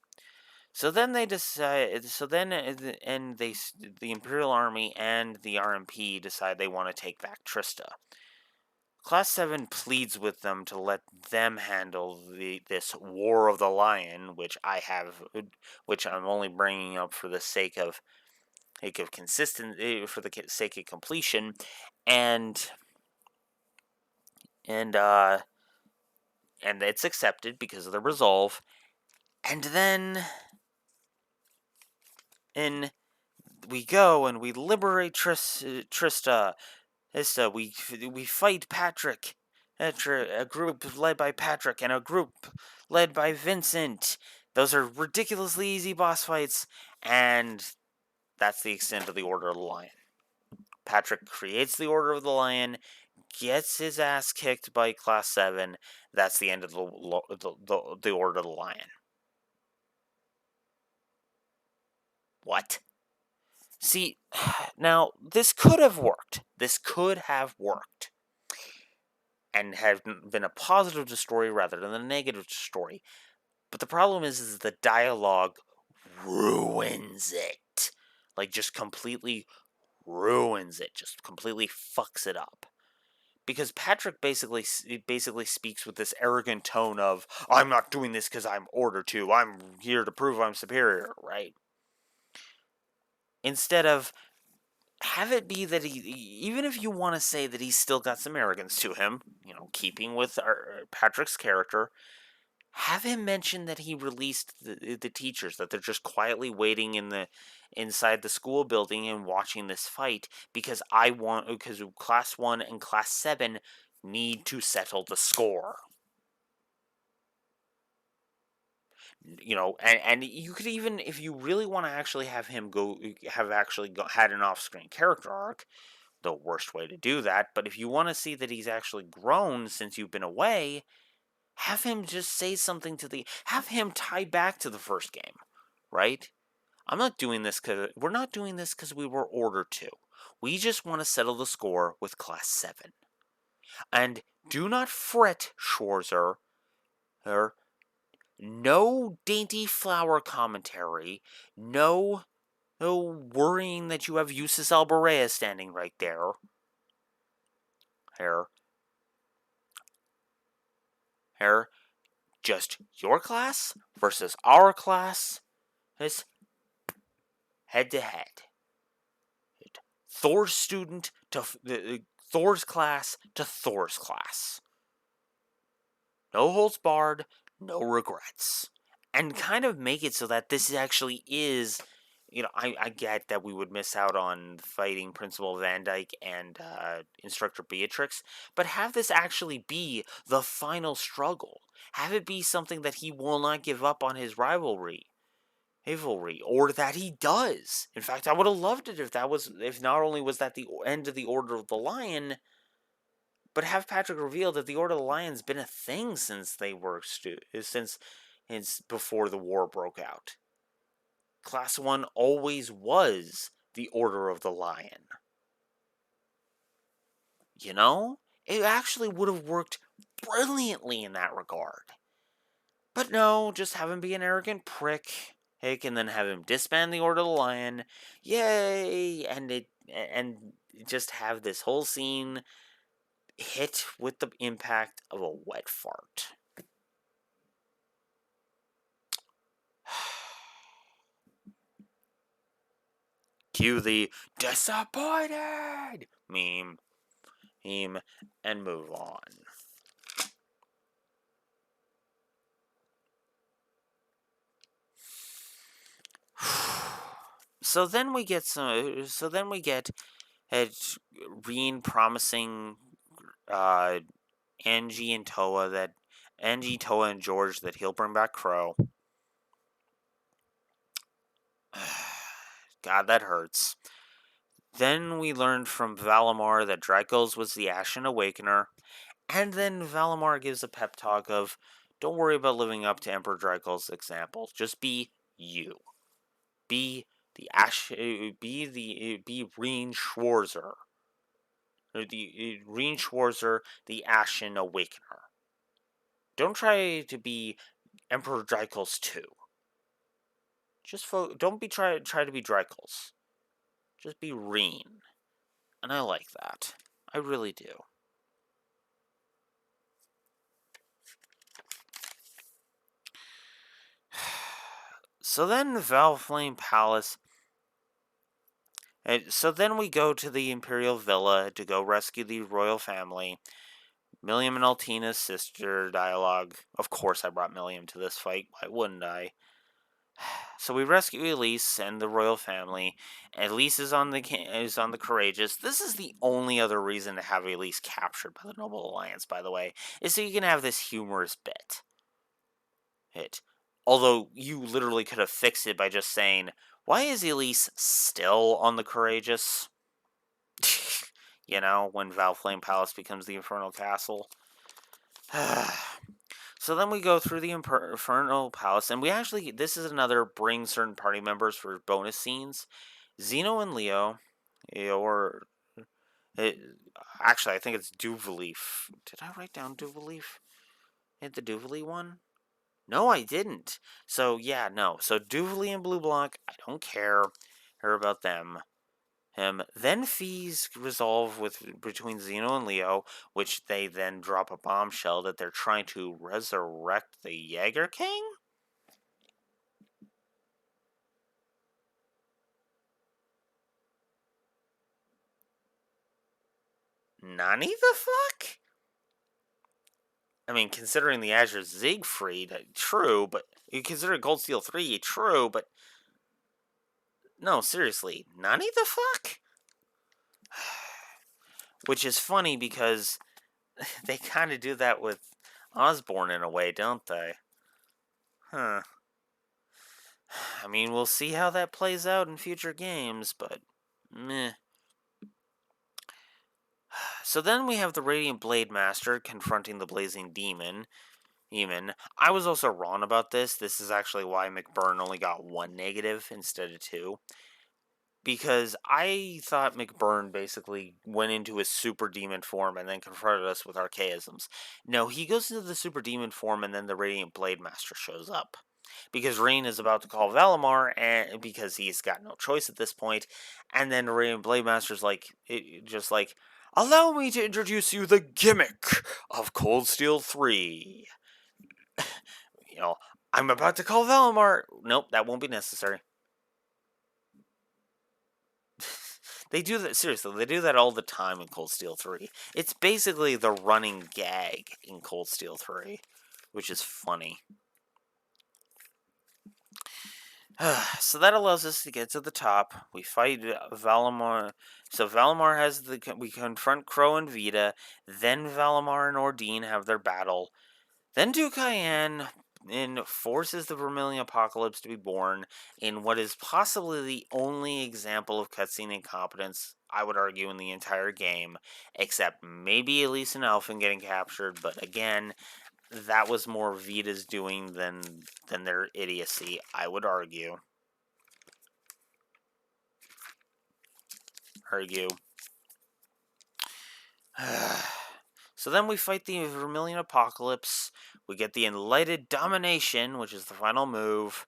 So then they decide. The Imperial Army and the RMP decide they want to take back Trista. Class 7 pleads with them to let them handle this War of the Lion, which I'm only bringing up for the sake of consistency, for the sake of completion, and it's accepted because of the resolve, and then we go and we liberate Trista. We fight Patrick. A group led by Patrick and a group led by Vincent. Those are ridiculously easy boss fights, and that's the extent of the Order of the Lion. Patrick creates the Order of the Lion, gets his ass kicked by Class 7. That's the end of the Order of the Lion. What? See, now, this could have worked. And have been a positive story rather than a negative story. But the problem is the dialogue ruins it. Like, just completely ruins it. Just completely fucks it up. Because Patrick basically speaks with this arrogant tone of, I'm not doing this because I'm ordered to. I'm here to prove I'm superior, right? Instead of, have it be that even if you want to say that he's still got some arrogance to him, keeping with Patrick's character, have him mention that he released the teachers, that they're just quietly waiting inside the school building and watching this fight because Class 1 and Class 7 need to settle the score. And you could even, if you really want to actually have him had an off-screen character arc, the worst way to do that, but if you want to see that he's actually grown since you've been away, have him just say something have him tie back to the first game, right? We're not doing this because we were ordered to. We just want to settle the score with Class 7. And do not fret, Schwarzer. No dainty flower commentary. No worrying that you have Eustace Alborea standing right there. Just your class versus our class is head to head. Thor's student to Thor's class to Thor's class. No holds barred, no regrets. And kind of make it so that this actually is, I get that we would miss out on fighting Principal Van Dyke and Instructor Beatrix, but have this actually be the final struggle. Have it be something that he will not give up on his rivalry, or that he does. In fact, I would have loved it if not only was that the end of the Order of the Lion, but have Patrick reveal that the Order of the Lion's been a thing since before the war broke out. Class 1 always was the Order of the Lion. It actually would have worked brilliantly in that regard. But no, just have him be an arrogant prick, and then have him disband the Order of the Lion. Yay! And just have this whole scene hit with the impact of a wet fart. Cue the disappointed meme, and move on. So then we get Reen promising uh, Angie, Toa, and George that he'll bring back Crow. God, that hurts. Then we learned from Valimar that Dracos was the Ashen Awakener, and then Valimar gives a pep talk of, "Don't worry about living up to Emperor Dracos' example. Just be you. Be be Reen Schwarzer, or the Reen Schwarzer, the Ashen Awakener. Don't try to be Emperor Dracos too. Don't try to be Dracos. Just be Reen." And I like that. I really do. So then the Valflame Palace. So then we go to the Imperial Villa to go rescue the royal family. Milliam and Altina's sister dialogue. Of course I brought Milliam to this fight. Why wouldn't I? So we rescue Elise and the royal family. Elise is on the courageous. This is the only other reason to have Elise captured by the Noble Alliance, by the way, is so you can have this humorous bit. Although you literally could have fixed it by just saying, "Why is Elise still on the courageous?" When Valflame Palace becomes the Infernal Castle. So then we go through the Infernal Palace, and this is another bring certain party members for bonus scenes. Zeno and Leo, or actually, I think it's Duvaleaf. Did I write down Duvaleaf? Hit the Duvali one? No, I didn't. So yeah, no. So Duvali and Blue Blanc, I don't care. Hear about them. Then fees resolve between Zeno and Leo, which they then drop a bombshell that they're trying to resurrect the Jaeger King? Nani the fuck? I mean, considering the Azure Siegfried, true, but you consider Gold Steel 3, true, but no, seriously, Nani the fuck? Which is funny because they kind of do that with Osborne in a way, don't they? Huh. I mean, we'll see how that plays out in future games, but meh. So then we have the Radiant Blade Master confronting the Blazing Demon. I was also wrong about this. This is actually why McBurn only got 1 negative instead of 2. Because I thought McBurn basically went into his super demon form and then confronted us with archaisms. No, he goes into the super demon form and then the Radiant Blade Master shows up. Because Rain is about to call Valimar, and because he's got no choice at this point, and then Radiant Blade Master's just like, "Allow me to introduce you the gimmick of Cold Steel 3. I'm about to call Valimar. Nope, that won't be necessary." They do that, seriously, they do that all the time in Cold Steel 3. It's basically the running gag in Cold Steel 3, which is funny. So that allows us to get to the top. We fight Valimar. So Valimar we confront Crow and Vita. Then Valimar and Ordine have their battle. Then Dukayan forces the Vermilion Apocalypse to be born in what is possibly the only example of cutscene incompetence, I would argue, in the entire game, except maybe Elise and Alphen getting captured, but again, that was more Vita's doing than their idiocy, I would argue. So then we fight the Vermilion Apocalypse. We get the Enlightened Domination, which is the final move.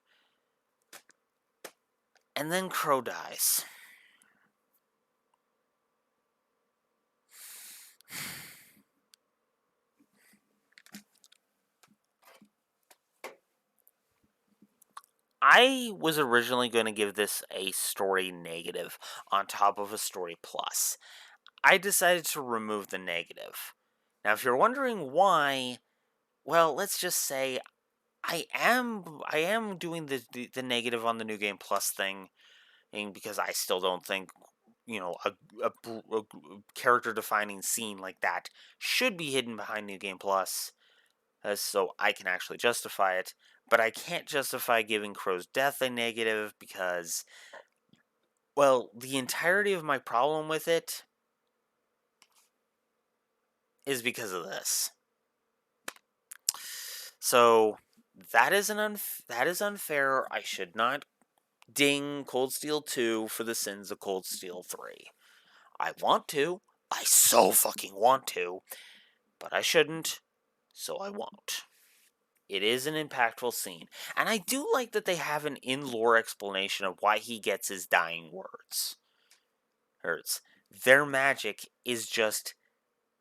And then Crow dies. I was originally going to give this a story negative on top of a story plus. I decided to remove the negative. Now, if you're wondering why, well, let's just say I am doing the negative on the New Game Plus thing and because I still don't think, a character-defining scene like that should be hidden behind New Game Plus, so I can actually justify it. But I can't justify giving Crow's death a negative because, well, the entirety of my problem with it is because of this. So that is that is unfair. I should not ding Cold Steel 2 for the sins of Cold Steel 3. I want to. I so fucking want to. But I shouldn't. So I won't. It is an impactful scene. And I do like that they have an in-lore explanation of why he gets his dying words. Their magic is just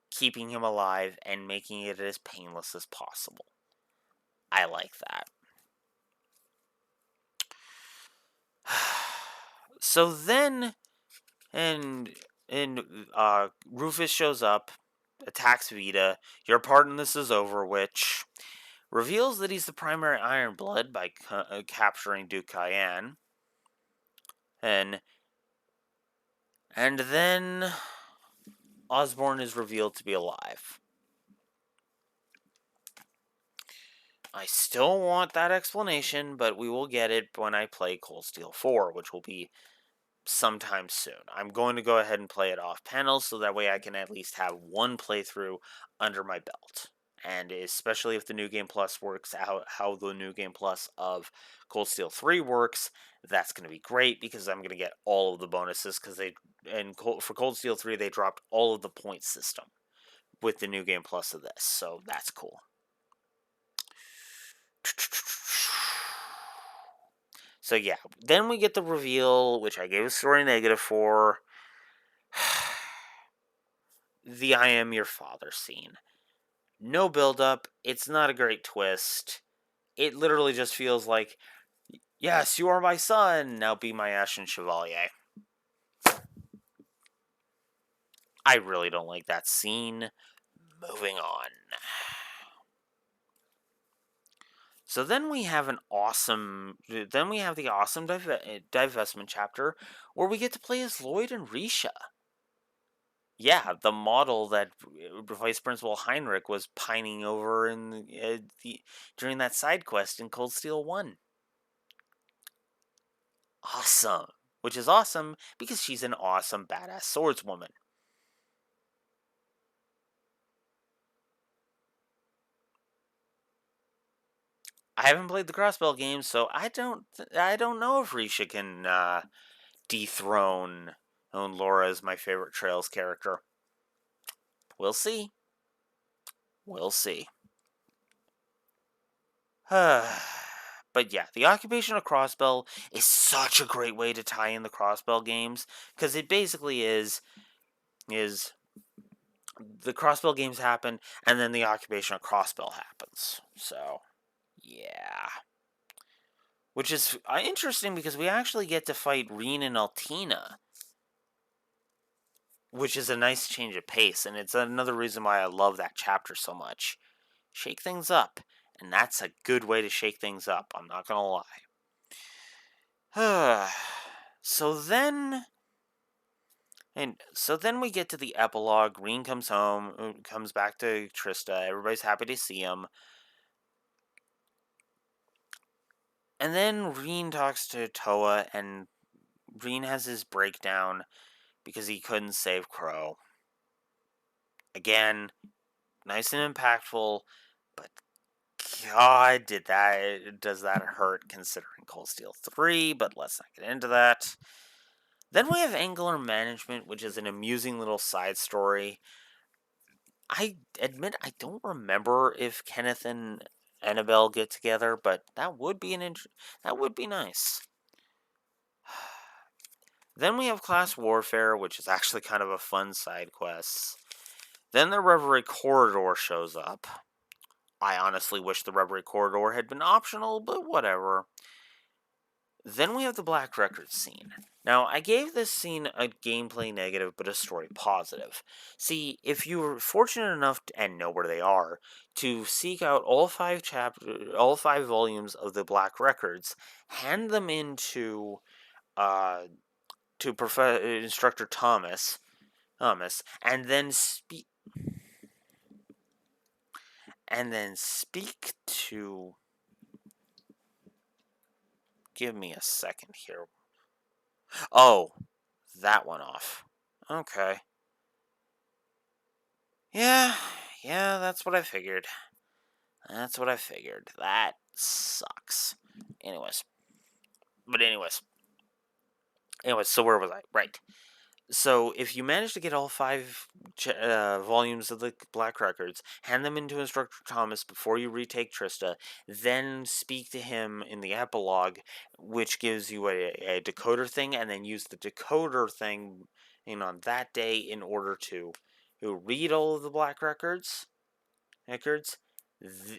keeping him alive and making it as painless as possible. I like that. So then, and Rufus shows up, attacks Vita. Your part in this is over, which reveals that he's the primary Iron Blood by capturing Duke Cayenne. And then Osborn is revealed to be alive. I still want that explanation, but we will get it when I play Cold Steel 4, which will be sometime soon. I'm going to go ahead and play it off panel so that way I can at least have one playthrough under my belt. And especially if the New Game Plus works out how the New Game Plus of Cold Steel 3 works, that's going to be great because I'm going to get all of the bonuses because for Cold Steel 3 they dropped all of the point system with the New Game Plus of this, so that's cool. So yeah, then we get the reveal, which I gave a story negative for. The I am your father scene. No build-up, it's not a great twist. It literally just feels like, yes, you are my son, now be my Ashen Chevalier. I really don't like that scene. Moving on. So then we have the awesome divestment chapter where we get to play as Lloyd and Risha. Yeah, the model that Vice Principal Heinrich was pining over during that side quest in Cold Steel 1. Awesome. Which is awesome because she's an awesome badass swordswoman. I haven't played the Crossbell games, so I don't know if Risha can dethrone Laura as my favorite Trails character. We'll see. We'll see. But yeah, the occupation of Crossbell is such a great way to tie in the Crossbell games because it basically is the Crossbell games happen and then the occupation of Crossbell happens. So yeah. Which is interesting because we actually get to fight Reen and Altina. Which is a nice change of pace, and it's another reason why I love that chapter so much. Shake things up, and that's a good way to shake things up, I'm not gonna lie. So then we get to the epilogue. Reen comes home, comes back to Trista, everybody's happy to see him. And then Reen talks to Toa, and Reen has his breakdown because he couldn't save Crow. Again, nice and impactful, but God, does that hurt considering Cold Steel 3, but let's not get into that. Then we have Angular Management, which is an amusing little side story. I admit I don't remember if Kenneth and Annabelle get together, but that would be nice. Then we have Class Warfare, which is actually kind of a fun side quest. Then the Reverie Corridor shows up. I honestly wish the Reverie Corridor had been optional, but whatever. Then we have the Black Records scene. Now, I gave this scene a gameplay negative, but a story positive. See, if you were fortunate enough and know where they are to seek out all five volumes of the Black Records, hand them into to Instructor Thomas, and then speak to. Give me a second here. Oh, that one off. Okay. Yeah, that's what I figured. That sucks. Anyways. But anyways, so where was I? Right. So if you manage to get all 5 volumes of the Black Records, hand them into Instructor Thomas before you retake Trista, then speak to him in the epilogue, which gives you a decoder thing, and then use the decoder thing on that day in order to read all of the Black Records.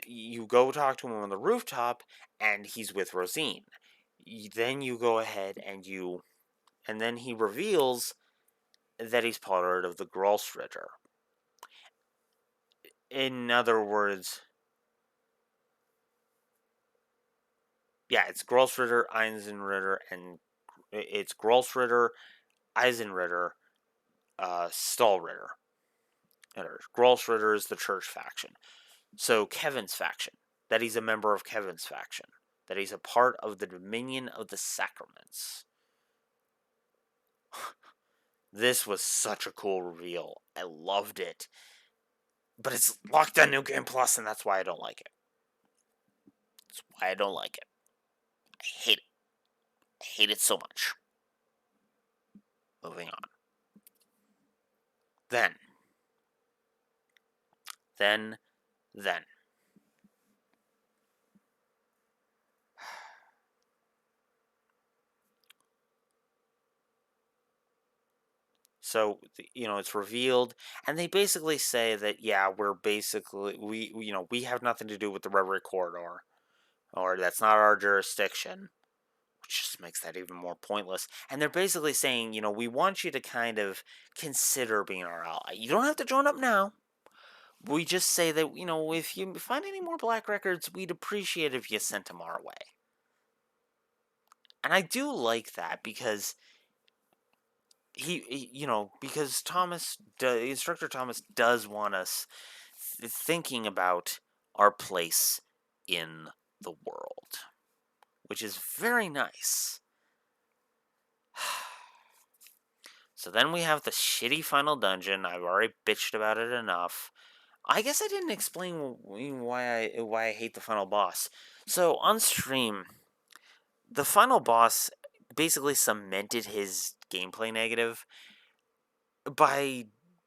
You go talk to him on the rooftop, and he's with Rosine. Then you go ahead and then he reveals that he's part of the Grolsritter. In other words, yeah, it's Grolsritter, Eisenritter, and it's Grolsritter, Eisenritter, Stahlritter. Grolsritter is the church faction. So Kevin's faction, that he's a member of Kevin's faction, that he's a part of the Dominion of the Sacraments. This was such a cool reveal. I loved it. But it's locked on New Game Plus, and that's why I don't like it. I hate it. I hate it so much. Moving on. Then. So, it's revealed, and they basically say that, yeah, we have nothing to do with the Reverie Corridor, or that's not our jurisdiction, which just makes that even more pointless. And they're basically saying, we want you to kind of consider being our ally. You don't have to join up now. We just say that, if you find any more Black Records, we'd appreciate if you sent them our way. And I do like that because because Instructor Thomas does want us thinking about our place in the world, which is very nice. So then we have the shitty final dungeon. I've already bitched about it enough. I guess I didn't explain why I hate the final boss. So on stream, the final boss basically cemented his gameplay negative by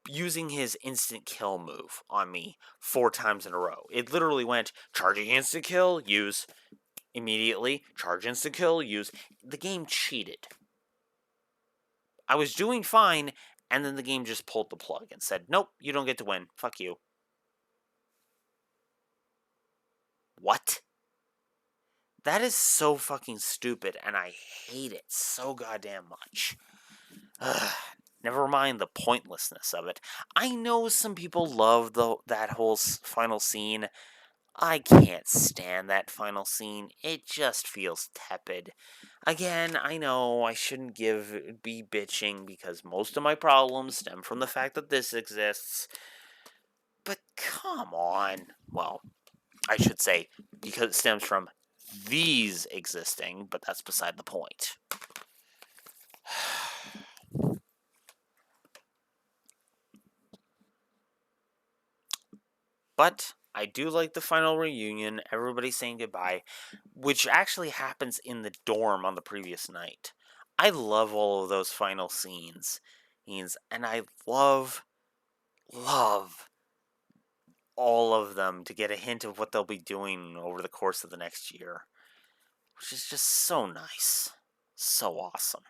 using his instant kill move on me 4 times in a row. It literally went charging instant kill, use immediately, charge instant kill, use. The game cheated. I was doing fine, and then the game just pulled the plug and said, nope, you don't get to win. Fuck you. What? That is so fucking stupid, and I hate it so goddamn much. Ugh. Never mind the pointlessness of it. I know some people love that whole final scene. I can't stand that final scene. It just feels tepid. Again, I know I shouldn't be bitching because most of my problems stem from the fact that this exists. But come on. Well, I should say because it stems from these existing, but that's beside the point. But I do like the final reunion, everybody saying goodbye, which actually happens in the dorm on the previous night. I love all of those final scenes, and I love all of them to get a hint of what they'll be doing over the course of the next year, which is just so nice. So awesome.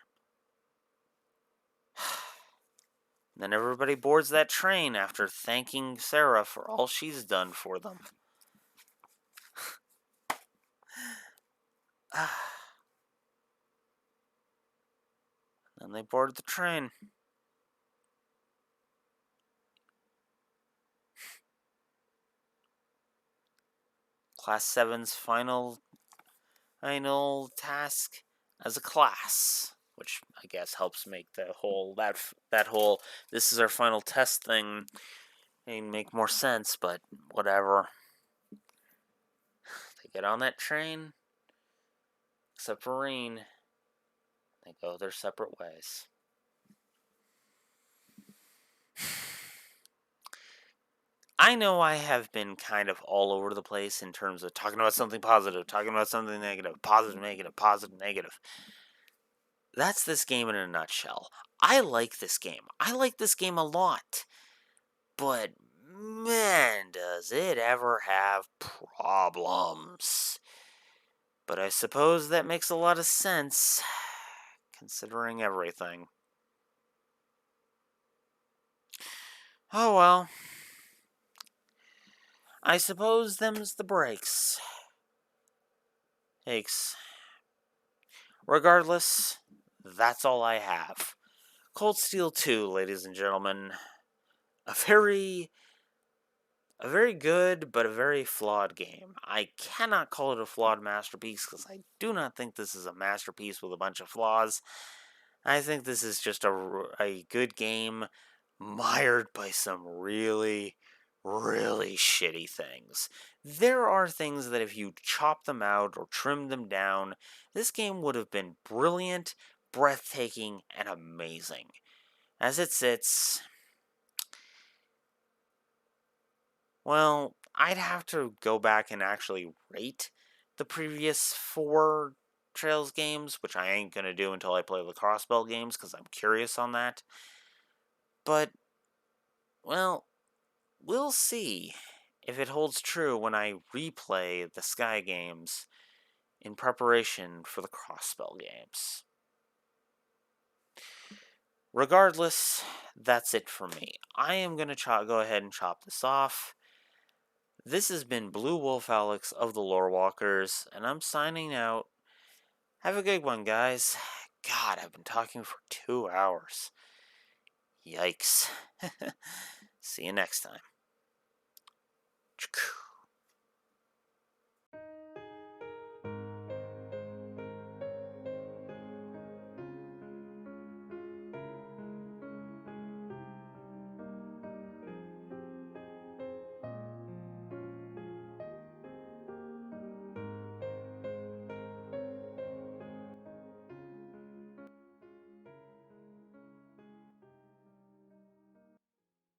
Then everybody boards that train after thanking Sarah for all she's done for them. Then they board the train. Class 7's final task as a class. which I guess helps make the whole that whole this is our final test thing make more sense. But whatever. They get on that train, except for Reen. They go their separate ways. I know I have been kind of all over the place in terms of talking about something positive, talking about something negative, positive, negative, positive, negative. That's this game in a nutshell. I like this game. I like this game a lot. But man, does it ever have problems. But I suppose that makes a lot of sense, considering everything. Oh well. I suppose them's the breaks. Thanks. Regardless, that's all I have. Cold Steel 2, ladies and gentlemen. A very good but a very flawed game. I cannot call it a flawed masterpiece because I do not think this is a masterpiece with a bunch of flaws. I think this is just a good game mired by some really, really shitty things. There are things that if you chop them out or trim them down, this game would have been brilliant, breathtaking, and amazing. As it sits, well, I'd have to go back and actually rate the previous 4 Trails games, which I ain't gonna do until I play the Crossbell games, because I'm curious on that. But, well, we'll see if it holds true when I replay the Sky games in preparation for the Crossbell games. Regardless, that's it for me. I am going to go ahead and chop this off. This has been Blue Wolf Alex of the Lore Walkers, and I'm signing out. Have a good one, guys. God, I've been talking for 2 hours. Yikes. See you next time.